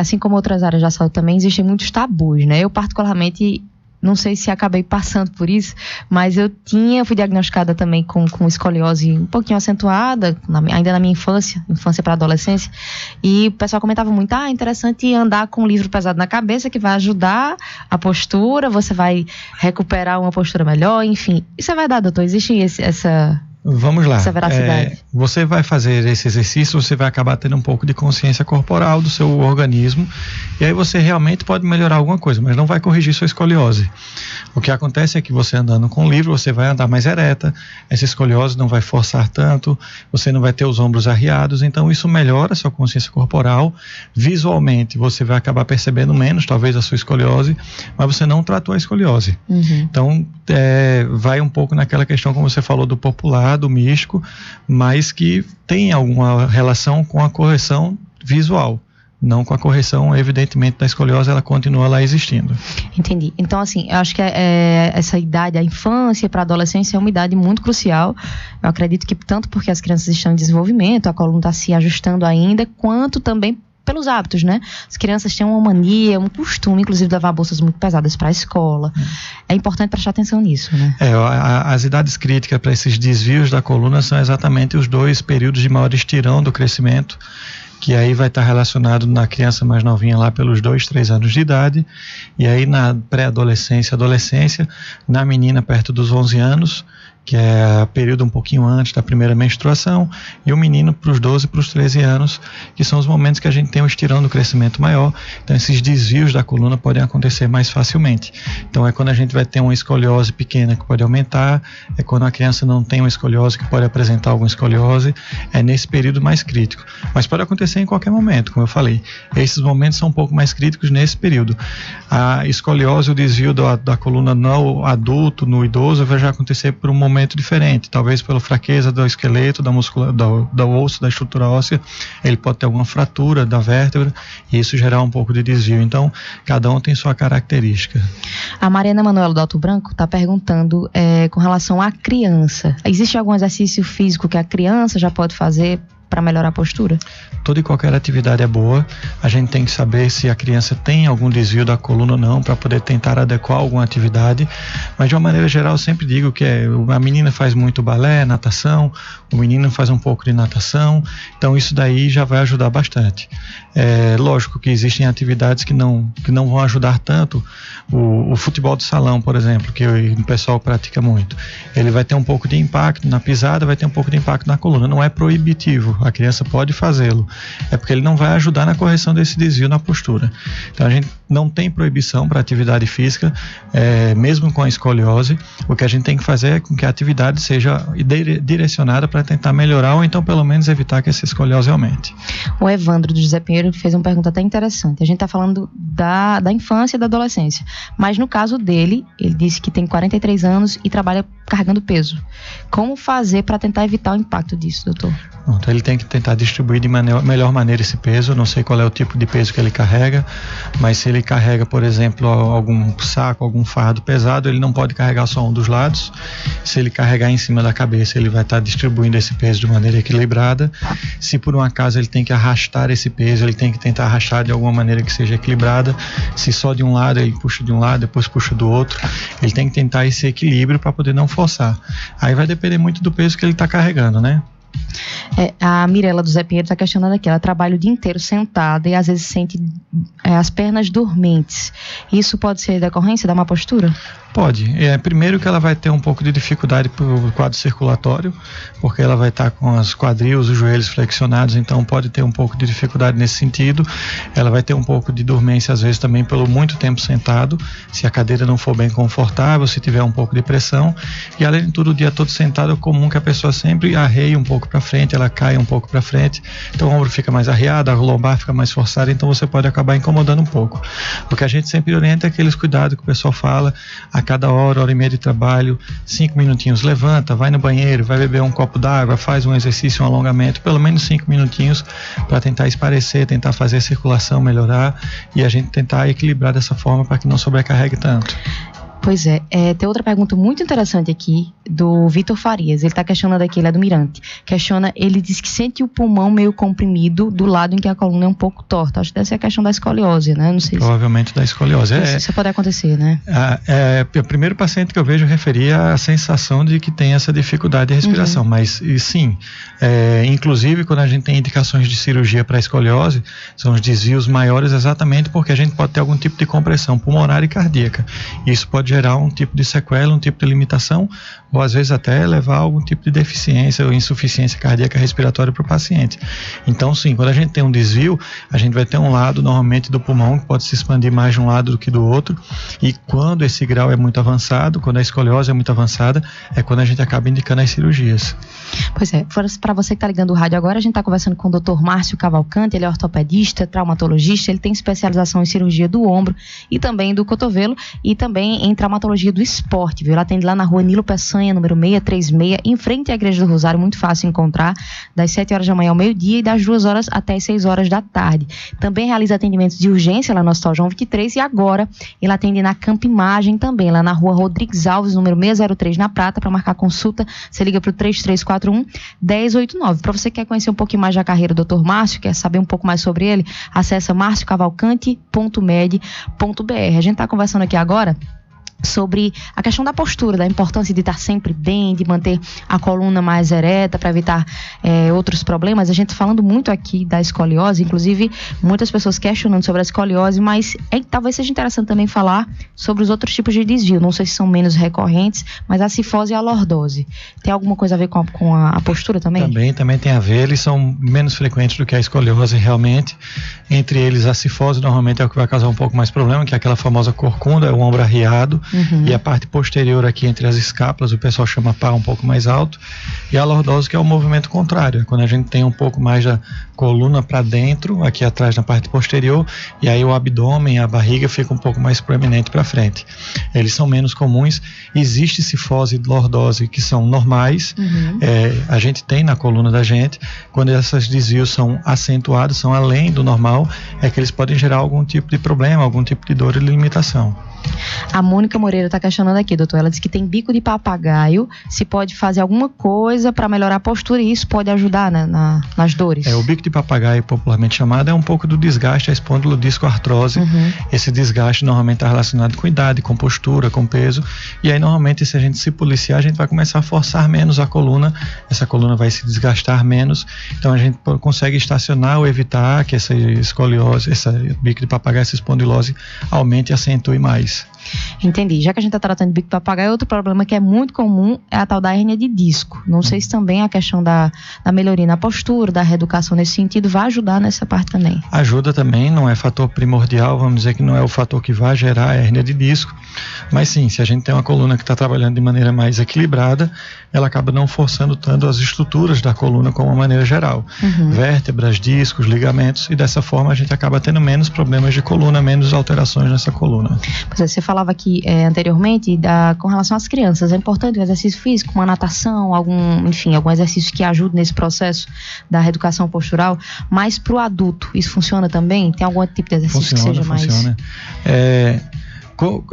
Assim como outras áreas da saúde também, existem muitos tabus, né? Eu particularmente, não sei se acabei passando por isso, mas eu fui diagnosticada também com escoliose um pouquinho acentuada, ainda na minha infância para adolescência, e o pessoal comentava muito, é interessante andar com um livro pesado na cabeça que vai ajudar a postura, você vai recuperar uma postura melhor, enfim. Isso é verdade, doutor? Existe essa...
Vamos lá.
Essa veracidade.
Você vai fazer esse exercício, você vai acabar tendo um pouco de consciência corporal do seu organismo, e aí você realmente pode melhorar alguma coisa, mas não vai corrigir sua escoliose. O que acontece é que você andando com o livro, você vai andar mais ereta, essa escoliose não vai forçar tanto, você não vai ter os ombros arreados, então isso melhora a sua consciência corporal. Visualmente você vai acabar percebendo menos, talvez, a sua escoliose, mas você não tratou a escoliose. Então vai um pouco naquela questão, como você falou, do popular, do místico, mas que tem alguma relação com a correção visual. Não com a correção, evidentemente, da escoliose, ela continua lá existindo.
Entendi. Então, assim, eu acho que essa idade, a infância para a adolescência, é uma idade muito crucial. Eu acredito que tanto porque as crianças estão em desenvolvimento, a coluna está se ajustando ainda, quanto também pelos hábitos, né? As crianças têm uma mania, um costume, inclusive, de levar bolsas muito pesadas para a escola. É importante prestar atenção nisso, né?
As idades críticas para esses desvios da coluna são exatamente os 2 períodos de maior estirão do crescimento, que aí vai estar relacionado na criança mais novinha lá pelos 2, 3 anos de idade, e aí na pré-adolescência, adolescência, na menina perto dos 11 anos, que é o período um pouquinho antes da primeira menstruação, e o menino para os 12, para os 13 anos, que são os momentos que a gente tem um estirão do crescimento maior. Então esses desvios da coluna podem acontecer mais facilmente. Então é quando a gente vai ter uma escoliose pequena que pode aumentar, é quando a criança não tem uma escoliose que pode apresentar alguma escoliose, é nesse período mais crítico. Mas pode acontecer em qualquer momento, como eu falei. Esses momentos são um pouco mais críticos nesse período. A escoliose, o desvio da coluna no adulto, no idoso, vai já acontecer por um momento diferente, talvez pela fraqueza do esqueleto, da do osso, da estrutura óssea, ele pode ter alguma fratura da vértebra e isso gerar um pouco de desvio. Então, cada um tem sua característica.
A Mariana Manuela do Alto Branco está perguntando com relação à criança. Existe algum exercício físico que a criança já pode fazer para melhorar a postura?
Toda e qualquer atividade é boa. A gente tem que saber se a criança tem algum desvio da coluna ou não, para poder tentar adequar alguma atividade. Mas de uma maneira geral, eu sempre digo que a menina faz muito balé, natação, o menino faz um pouco de natação, então isso daí já vai ajudar bastante. Lógico que existem atividades que não vão ajudar tanto. O futebol de salão, por exemplo, que o pessoal pratica muito, ele vai ter um pouco de impacto na pisada, vai ter um pouco de impacto na coluna. Não é proibitivo, a criança pode fazê-lo, é porque ele não vai ajudar na correção desse desvio na postura. Então a gente não tem proibição para atividade física, mesmo com a escoliose. O que a gente tem que fazer é com que a atividade seja direcionada para tentar melhorar ou então pelo menos evitar que essa escoliose aumente.
O Evandro do José Pinheiro fez uma pergunta até interessante. A gente está falando da infância e da adolescência, mas no caso dele, ele disse que tem 43 anos e trabalha carregando peso. Como fazer para tentar evitar o impacto disso, doutor?
Então ele tem que tentar distribuir de melhor maneira esse peso. Eu não sei qual é o tipo de peso que ele carrega, mas se ele carrega, por exemplo, algum saco, algum fardo pesado, ele não pode carregar só um dos lados. Se ele carregar em cima da cabeça, ele vai estar distribuindo esse peso de maneira equilibrada. Se por um acaso ele tem que arrastar esse peso, ele tem que tentar arrastar de alguma maneira que seja equilibrada. Se só de um lado, ele puxa de um lado, depois puxa do outro. Ele tem que tentar esse equilíbrio para poder não forçar. Aí vai depender muito do peso que ele está carregando, né?
A Mirela do Zé Pinheiro está questionando aqui. Ela trabalha o dia inteiro sentada e às vezes sente as pernas dormentes. Isso pode ser decorrência da má postura?
Pode. Primeiro que ela vai ter um pouco de dificuldade pro quadro circulatório, porque ela vai estar com as quadris, os joelhos flexionados, então pode ter um pouco de dificuldade nesse sentido. Ela vai ter um pouco de dormência, às vezes, também pelo muito tempo sentado, se a cadeira não for bem confortável, se tiver um pouco de pressão. E além de tudo, o dia todo sentado é comum que a pessoa sempre arreie um pouco para frente, ela cai um pouco para frente, então o ombro fica mais arreado, a lombar fica mais forçada, então você pode acabar incomodando um pouco. O que a gente sempre orienta é aqueles cuidados que o pessoal fala, a cada hora e meia de trabalho, 5 minutinhos, levanta, vai no banheiro, vai beber um copo d'água, faz um exercício, um alongamento, pelo menos 5 minutinhos para tentar esparecer, tentar fazer a circulação melhorar e a gente tentar equilibrar dessa forma para que não sobrecarregue tanto.
Pois é, tem outra pergunta muito interessante aqui do Vitor Farias. Ele está questionando aqui, ele é do Mirante. Ele diz que sente o pulmão meio comprimido do lado em que a coluna é um pouco torta. Acho que deve ser a questão da escoliose, né? Não sei.
Provavelmente da escoliose.
Isso pode acontecer, né?
O primeiro paciente que eu vejo referia a sensação de que tem essa dificuldade de respiração, mas sim, inclusive quando a gente tem indicações de cirurgia para escoliose, são os desvios maiores exatamente porque a gente pode ter algum tipo de compressão pulmonar e cardíaca. Isso pode gerar um tipo de sequela, um tipo de limitação, ou às vezes até levar a algum tipo de deficiência ou insuficiência cardíaca respiratória para o paciente. Então sim, quando a gente tem um desvio, a gente vai ter um lado normalmente do pulmão que pode se expandir mais de um lado do que do outro, e quando esse grau é muito avançado, quando a escoliose é muito avançada, é quando a gente acaba indicando as cirurgias.
Pois é, para você que está ligando o rádio agora, a gente está conversando com o Dr. Márcio Cavalcante. Ele é ortopedista, traumatologista, ele tem especialização em cirurgia do ombro e também do cotovelo, e também em tratamento traumatologia do esporte, viu? Ela atende lá na rua Nilo Peçanha, número 636, em frente à Igreja do Rosário, muito fácil encontrar, das 7 horas da manhã ao meio-dia e das 2 horas até as 6 horas da tarde. Também realiza atendimentos de urgência lá no Hospital João 23 e agora ele atende na Campo Imagem também, lá na rua Rodrigues Alves, número 603, na Prata. Para marcar consulta, você liga para o 3341-1089. Para você que quer conhecer um pouquinho mais da carreira do Dr. Márcio, quer saber um pouco mais sobre ele, acessa marciocavalcante.med.br. A gente está conversando aqui agora sobre a questão da postura, da importância de estar sempre bem, de manter a coluna mais ereta para evitar outros problemas. A gente falando muito aqui da escoliose, inclusive muitas pessoas questionando sobre a escoliose, mas talvez seja interessante também falar sobre os outros tipos de desvio. Não sei se são menos recorrentes, mas a cifose e a lordose. Tem alguma coisa a ver com a postura também?
Também tem a ver. Eles são menos frequentes do que a escoliose realmente. Entre eles, a cifose normalmente é o que vai causar um pouco mais problema, que é aquela famosa corcunda, o ombro arriado. E a parte posterior aqui entre as escápulas, o pessoal chama pá um pouco mais alto, e a lordose, que é o movimento contrário, quando a gente tem um pouco mais da coluna para dentro, aqui atrás na parte posterior, e aí o abdômen, a barriga fica um pouco mais proeminente para frente. Eles são menos comuns. Existe cifose e lordose que são normais, a gente tem na coluna da gente. Quando esses desvios são acentuados, são além do normal, é que eles podem gerar algum tipo de problema, algum tipo de dor e limitação.
A Mônica Moreira está questionando aqui, doutor. Ela disse que tem bico de papagaio, se pode fazer alguma coisa para melhorar a postura, e isso pode ajudar, né, nas dores.
O bico de papagaio, popularmente chamado, é um pouco do desgaste, a espondilodiscoartrose. Esse desgaste normalmente está relacionado com idade, com postura, com peso, e aí normalmente, se a gente se policiar, a gente vai começar a forçar menos a coluna, essa coluna vai se desgastar menos, então a gente consegue estacionar ou evitar que essa escoliose, esse bico de papagaio, essa espondilose aumente e acentue mais.
Entendi. Já que a gente está tratando de bico de papagaio, outro problema que é muito comum é a tal da hérnia de disco. Não sei se também a questão da melhoria na postura, da reeducação nesse sentido, vai ajudar nessa parte também.
Ajuda também, não é fator primordial, vamos dizer que não é o fator que vai gerar a hérnia de disco, mas sim, se a gente tem uma coluna que está trabalhando de maneira mais equilibrada, ela acaba não forçando tanto as estruturas da coluna como uma maneira geral. Vértebras, discos, ligamentos, e dessa forma a gente acaba tendo menos problemas de coluna, menos alterações nessa coluna.
Pois é, você falava aqui anteriormente com relação às crianças. É importante o exercício físico, uma natação, algum exercício que ajude nesse processo da reeducação postural, mas para o adulto, isso funciona também? Tem algum tipo de exercício que seja mais...
Funciona.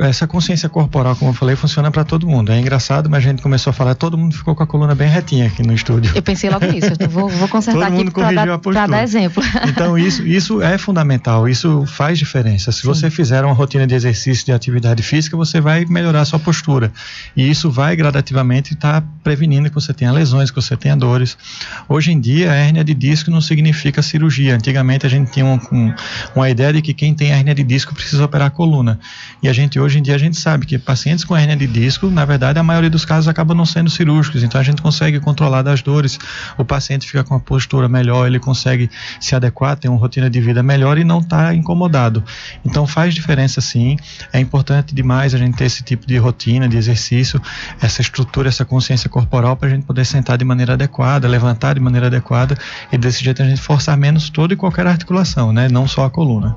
Essa consciência corporal, como eu falei, funciona para todo mundo. É engraçado, mas a gente começou a falar, todo mundo ficou com a coluna bem retinha aqui no estúdio.
Eu pensei logo nisso, eu vou consertar aqui para dar exemplo.
Então isso é fundamental, isso faz diferença. Se você fizer uma rotina de exercício, de atividade física, você vai melhorar a sua postura, e isso vai gradativamente estar prevenindo que você tenha lesões, que você tenha dores. Hoje em dia, a hérnia de disco não significa cirurgia. Antigamente a gente tinha uma ideia de que quem tem hérnia de disco precisa operar a coluna, e hoje em dia a gente sabe que pacientes com hérnia de disco, na verdade, a maioria dos casos acabam não sendo cirúrgicos, então a gente consegue controlar das dores, o paciente fica com uma postura melhor, ele consegue se adequar, ter uma rotina de vida melhor e não está incomodado. Então faz diferença sim, é importante demais a gente ter esse tipo de rotina, de exercício, essa estrutura, essa consciência corporal para a gente poder sentar de maneira adequada, levantar de maneira adequada, e desse jeito a gente forçar menos toda e qualquer articulação, né? Não só a coluna.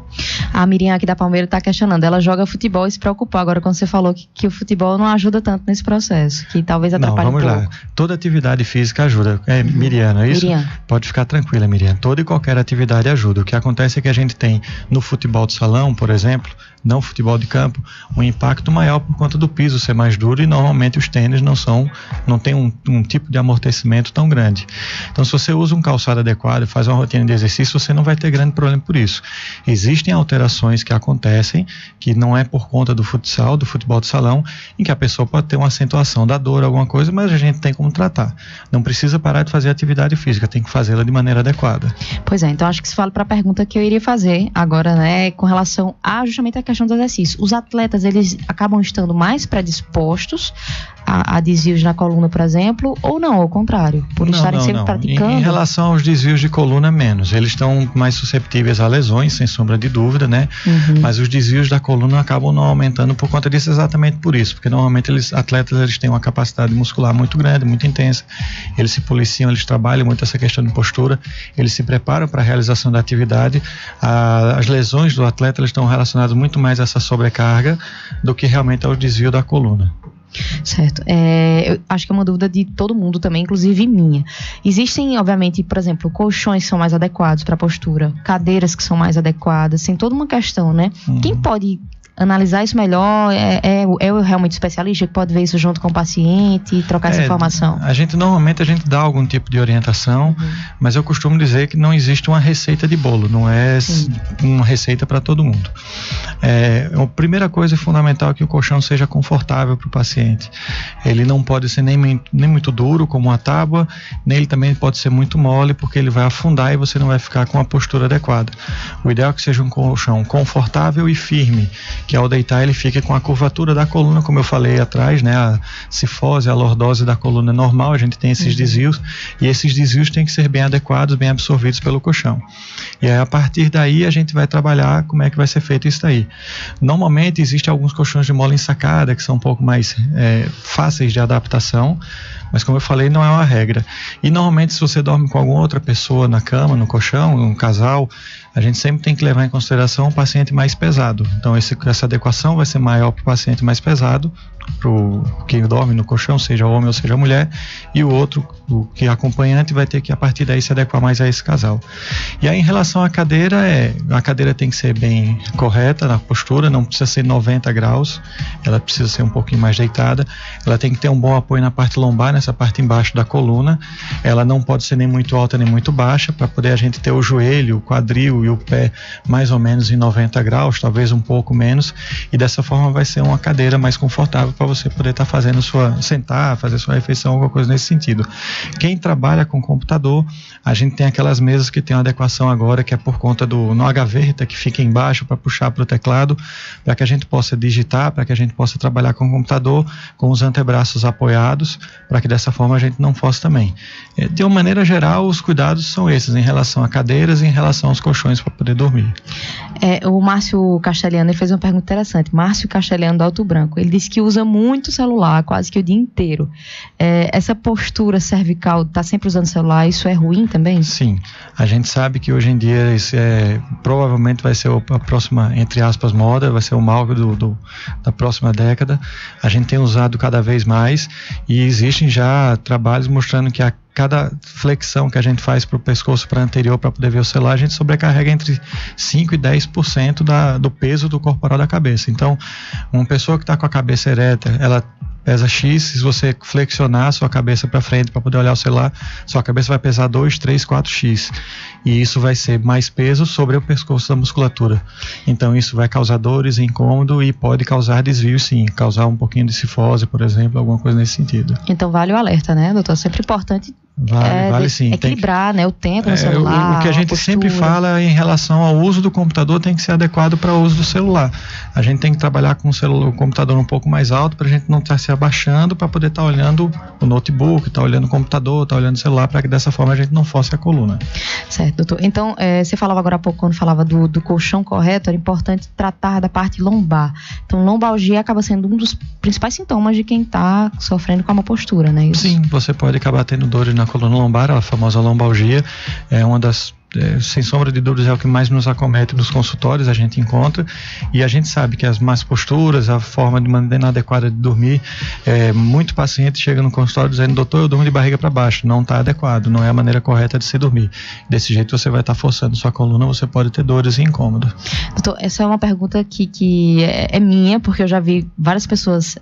A Miriam aqui da Palmeira está questionando, ela joga futebol e se preocupar agora quando você falou que o futebol não ajuda tanto nesse processo, que talvez atrapalhe um pouco.
Vamos lá, toda atividade física ajuda. Miriam, é isso? Miriam. Pode ficar tranquila, Miriam, toda e qualquer atividade ajuda. O que acontece é que a gente tem no futebol de salão, por exemplo, não futebol de campo, um impacto maior por conta do piso ser mais duro, e normalmente os tênis não tem um tipo de amortecimento tão grande. Então, se você usa um calçado adequado, faz uma rotina de exercício, você não vai ter grande problema por isso. Existem alterações que acontecem, que não é por conta do futsal, do futebol de salão, em que a pessoa pode ter uma acentuação da dor, alguma coisa, mas a gente tem como tratar. Não precisa parar de fazer atividade física, tem que fazê-la de maneira adequada.
Pois é, então acho que se fala para a pergunta que eu iria fazer agora, né, com relação a justamente a questão do exercício. Os atletas, eles acabam estando mais predispostos a desvios na coluna, por exemplo, ou não, ao contrário, por estarem sempre praticando?
Em relação aos desvios de coluna, menos. Eles estão mais susceptíveis a lesões, sem sombra de dúvida, né? Mas os desvios da coluna acabam não aumentando por conta disso, exatamente por isso, porque normalmente atletas eles têm uma capacidade muscular muito grande, muito intensa, eles se policiam, eles trabalham muito essa questão de postura, eles se preparam para a realização da atividade. As lesões do atleta elas estão relacionadas muito mais a essa sobrecarga do que realmente ao desvio da coluna.
Certo. Eu acho que é uma dúvida de todo mundo também, inclusive minha. Existem, obviamente, por exemplo, colchões que são mais adequados para a postura, cadeiras que são mais adequadas, tem toda uma questão, né? Quem pode analisar isso melhor é realmente especialista que pode ver isso junto com o paciente e trocar essa informação?
Normalmente a gente dá algum tipo de orientação, mas eu costumo dizer que não existe uma receita de bolo, não é uma receita para todo mundo. A primeira coisa fundamental é que o colchão seja confortável para o paciente. Ele não pode ser nem muito duro como uma tábua, nem ele também pode ser muito mole, porque ele vai afundar e você não vai ficar com a postura adequada. O ideal é que seja um colchão confortável e firme, que ao deitar ele fica com a curvatura da coluna, como eu falei atrás, né? A cifose, a lordose da coluna é normal, a gente tem esses desvios, e esses desvios têm que ser bem adequados, bem absorvidos pelo colchão. E aí, a partir daí a gente vai trabalhar como é que vai ser feito isso daí. Normalmente existem alguns colchões de mola ensacada que são um pouco mais fáceis de adaptação, mas como eu falei, não é uma regra. E normalmente se você dorme com alguma outra pessoa na cama, no colchão, um casal, a gente sempre tem que levar em consideração o paciente mais pesado. Então essa adequação vai ser maior para o paciente mais pesado, para quem dorme no colchão, seja homem ou seja mulher, e o outro, o que é acompanhante, vai ter que a partir daí se adequar mais a esse casal. E aí em relação à cadeira, a cadeira tem que ser bem correta na postura, não precisa ser 90 graus, ela precisa ser um pouquinho mais deitada, ela tem que ter um bom apoio na parte lombar, nessa parte embaixo da coluna, ela não pode ser nem muito alta nem muito baixa, para poder a gente ter o joelho, o quadril e o pé mais ou menos em 90 graus, talvez um pouco menos, e dessa forma vai ser uma cadeira mais confortável para você poder estar fazendo sentar, fazer sua refeição, alguma coisa nesse sentido. Quem trabalha com computador, a gente tem aquelas mesas que tem uma adequação agora, que é por conta no gaveta, que fica embaixo para puxar para o teclado, para que a gente possa digitar, para que a gente possa trabalhar com o computador, com os antebraços apoiados, para que dessa forma a gente não fosse também. De uma maneira geral, os cuidados são esses, em relação a cadeiras e em relação aos colchões para poder dormir.
O Márcio Castelhano, ele fez uma pergunta interessante. Márcio Castelhano do Alto Branco, ele disse que usa muito celular, quase que o dia inteiro. Essa postura cervical, tá sempre usando celular, isso é ruim também?
Sim, a gente sabe que hoje em dia isso provavelmente vai ser a próxima, entre aspas, moda, vai ser o mal da próxima década. A gente tem usado cada vez mais e existem já trabalhos mostrando que cada flexão que a gente faz para o pescoço para anterior para poder ver o celular, a gente sobrecarrega entre 5% e 10% do peso do corporal da cabeça. Então, uma pessoa que está com a cabeça ereta, ela pesa X, se você flexionar a sua cabeça para frente para poder olhar o celular, sua cabeça vai pesar 2, 3, 4X. E isso vai ser mais peso sobre o pescoço da musculatura. Então isso vai causar dores, incômodo e pode causar desvio, sim. Causar um pouquinho de cifose, por exemplo, alguma coisa nesse sentido.
Então vale o alerta, né, doutor? Sempre importante
Vale sim.
Equilibrar, né, o tempo no celular.
O que a gente sempre fala em relação ao uso do computador tem que ser adequado para o uso do celular. A gente tem que trabalhar com o computador um pouco mais alto para a gente não estar se abaixando para poder estar olhando o notebook, estar olhando o computador, estar olhando o celular, para que dessa forma a gente não force a coluna.
Certo, doutor. Então, você falava agora há pouco, quando falava do colchão correto, era importante tratar da parte lombar. Então, lombalgia acaba sendo um dos principais sintomas de quem está sofrendo com a má postura, né? Isso?
Sim, você pode acabar tendo dores na coluna lombar, a famosa lombalgia, é uma das, sem sombra de dúvidas, é o que mais nos acomete nos consultórios, a gente encontra, e a gente sabe que as más posturas, a forma de maneira inadequada de dormir, muito paciente chega no consultório dizendo: doutor, eu durmo de barriga para baixo, não está adequado, não é a maneira correta de se dormir. Desse jeito você vai estar forçando sua coluna, você pode ter dores e incômodos.
Doutor, essa é uma pergunta que é minha, porque eu já vi várias pessoas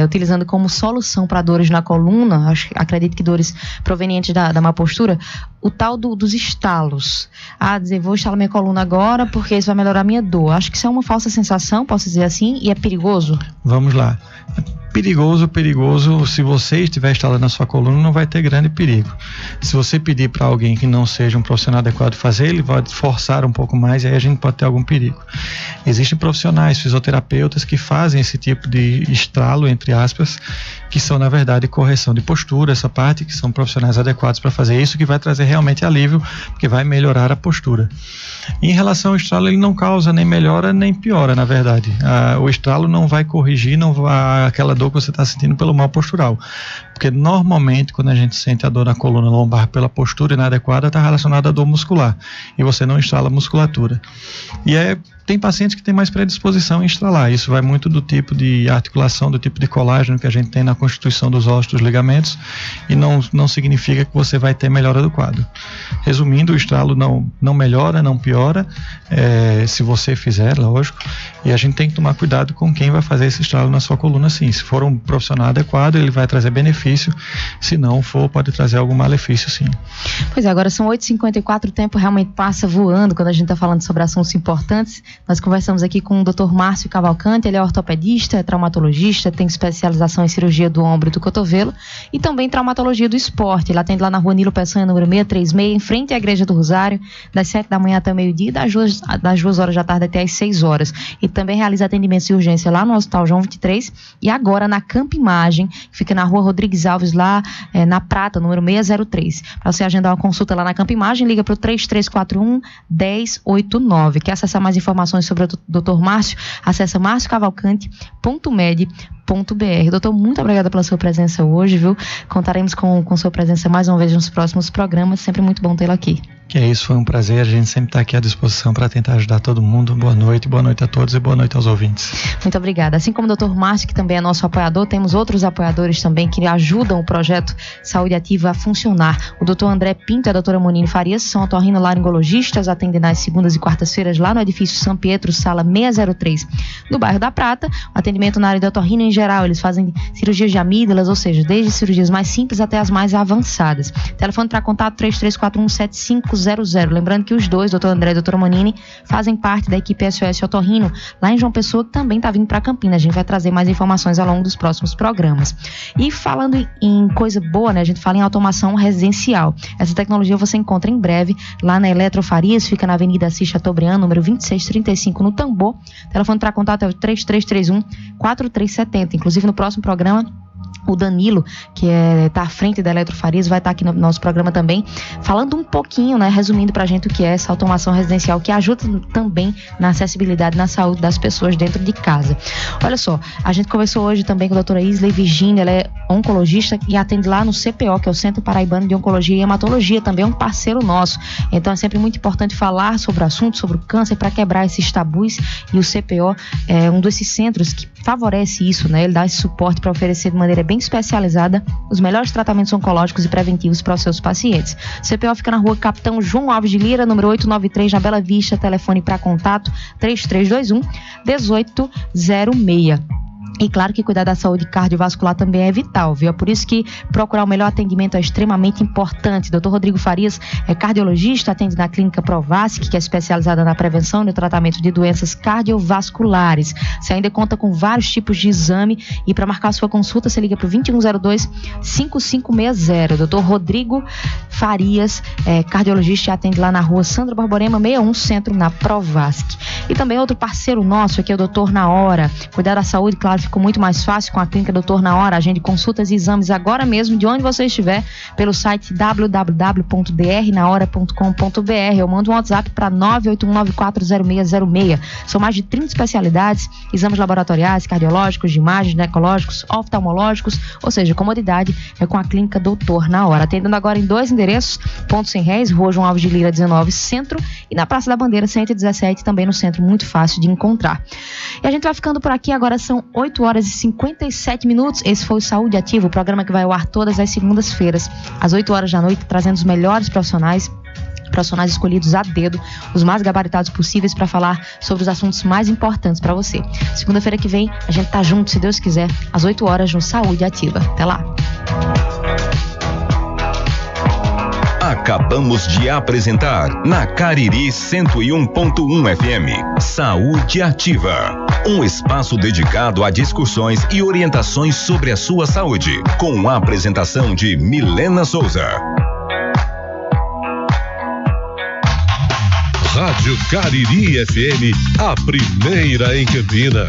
utilizando como solução para dores na coluna, acredito que dores provenientes da má postura, o tal dos estalos. Dizer, vou estalar minha coluna agora porque isso vai melhorar a minha dor. Acho que isso é uma falsa sensação, posso dizer assim, e é perigoso?
Vamos lá. Perigoso, se você estiver instalando a sua coluna, não vai ter grande perigo. Se você pedir para alguém que não seja um profissional adequado fazer, ele vai forçar um pouco mais e aí a gente pode ter algum perigo. Existem profissionais, fisioterapeutas, que fazem esse tipo de estralo, entre aspas, que são, na verdade, correção de postura, essa parte, que são profissionais adequados para fazer isso, que vai trazer realmente alívio, porque vai melhorar a postura. Em relação ao estralo, ele não causa nem melhora nem piora, na verdade. O estralo não vai corrigir aquela dor que você está sentindo pelo mal postural. Porque normalmente, quando a gente sente a dor na coluna lombar pela postura inadequada, está relacionada à dor muscular. E você não estrala a musculatura. E tem pacientes que têm mais predisposição em estralar. Isso vai muito do tipo de articulação, do tipo de colágeno que a gente tem na constituição dos ossos, dos ligamentos, e não significa que você vai ter melhora do quadro. Resumindo, o estralo não melhora, não piora, se você fizer, lógico, e a gente tem que tomar cuidado com quem vai fazer esse estralo na sua coluna, sim. Se for um profissional adequado, ele vai trazer benefício, se não for, pode trazer algum malefício, sim.
Pois é, agora são 8h54, o tempo realmente passa voando quando a gente está falando sobre assuntos importantes. Nós conversamos aqui com o Dr. Márcio Cavalcante, ele é ortopedista, é traumatologista, tem especialização em cirurgia do ombro e do cotovelo e também traumatologia do esporte. Ele atende lá na rua Nilo Peçanha, número 636, em frente à Igreja do Rosário, das 7 da manhã até o meio-dia, das 2 horas da tarde até as 6 horas. E também realiza atendimentos de urgência lá no Hospital João 23 e agora na Campo Imagem, que fica na rua Rodrigues Alves, lá na Prata, número 603. Para você agendar uma consulta lá na Campo Imagem, liga para o 3341-1089. Quer acessar mais informações sobre o Dr. Márcio? Acessa marciocavalcante.med.br. Doutor, muito obrigada pela sua presença hoje, viu? Contaremos com sua presença mais uma vez nos próximos programas. Sempre muito bom tê-lo aqui.
Que é isso, foi um prazer. A gente sempre está aqui à disposição para tentar ajudar todo mundo. Boa noite a todos e boa noite aos ouvintes.
Muito obrigada. Assim como o Dr. Márcio, que também é nosso apoiador, temos outros apoiadores também que ajudam o projeto Saúde Ativa a funcionar. O Dr. André Pinto e a doutora Monine Farias são otorrinolaringologistas, atendem nas segundas e quartas-feiras lá no edifício São Pietro, sala 603, no bairro da Prata. O atendimento na área de otorrino em geral, eles fazem cirurgias de amígdalas, ou seja, desde cirurgias mais simples até as mais avançadas. Telefone para contato 3341-7500. Lembrando que os dois, doutor André e doutora Monini, fazem parte da equipe SOS Otorrino, lá em João Pessoa, que também está vindo para Campinas. A gente vai trazer mais informações ao longo dos próximos programas. E falando em coisa boa, né, a gente fala em automação residencial. Essa tecnologia você encontra em breve lá na Eletro Farias, fica na Avenida Assis Chateaubriand, número 2635, no Tambor. Telefone para contato é o 3331-4370. Inclusive, no próximo programa, o Danilo, que está à frente da Eletro Farias, vai estar aqui no nosso programa também, falando um pouquinho, né, resumindo para a gente o que é essa automação residencial, que ajuda também na acessibilidade, na saúde das pessoas dentro de casa. Olha só, a gente conversou hoje também com a doutora Isley Virginia, ela é oncologista e atende lá no CPO, que é o Centro Paraibano de Oncologia e Hematologia, também é um parceiro nosso. Então é sempre muito importante falar sobre o assunto, sobre o câncer, para quebrar esses tabus, e o CPO é um desses centros que favorece isso, né? Ele dá esse suporte para oferecer de maneira bem especializada os melhores tratamentos oncológicos e preventivos para os seus pacientes. O CPO fica na rua Capitão João Alves de Lira, número 893, na Bela Vista. Telefone para contato 3321-1806. E claro que cuidar da saúde cardiovascular também é vital, viu? É por isso que procurar o melhor atendimento é extremamente importante. Dr. Rodrigo Farias é cardiologista, atende na clínica Provasc, que é especializada na prevenção e no tratamento de doenças cardiovasculares. Você ainda conta com vários tipos de exame, e para marcar sua consulta, você liga para o 2102-5560. Dr. Rodrigo Farias é cardiologista e atende lá na rua Sandro Borborema, 61, Centro, na Provasc. E também outro parceiro nosso aqui é o Doutor Na Hora. Cuidar da saúde, claro, ficou muito mais fácil com a clínica Doutor Na Hora. Agende consultas e exames agora mesmo, de onde você estiver, pelo site www.drnahora.com.br. Eu mando um WhatsApp para 981940606. São mais de 30 especialidades, exames laboratoriais, cardiológicos, de imagem, ginecológicos, oftalmológicos, ou seja, comodidade é com a clínica Doutor Na Hora. Atendendo agora em 2 endereços: Ponto Sem Réis, Rua João Alves de Lira 19, Centro, e na Praça da Bandeira 117, também no centro, muito fácil de encontrar. E a gente vai ficando por aqui, agora são 8 horas e 57 minutos. Esse foi o Saúde Ativa, o programa que vai ao ar todas as segundas-feiras, às 8 horas da noite, trazendo os melhores profissionais escolhidos a dedo, os mais gabaritados possíveis, para falar sobre os assuntos mais importantes para você. Segunda-feira que vem, a gente tá junto, se Deus quiser, às 8 horas no Saúde Ativa. Até lá!
Acabamos de apresentar na Cariri 101.1 FM Saúde Ativa, um espaço dedicado a discussões e orientações sobre a sua saúde, com a apresentação de Milena Souza.
Rádio Cariri FM, a primeira em Campina.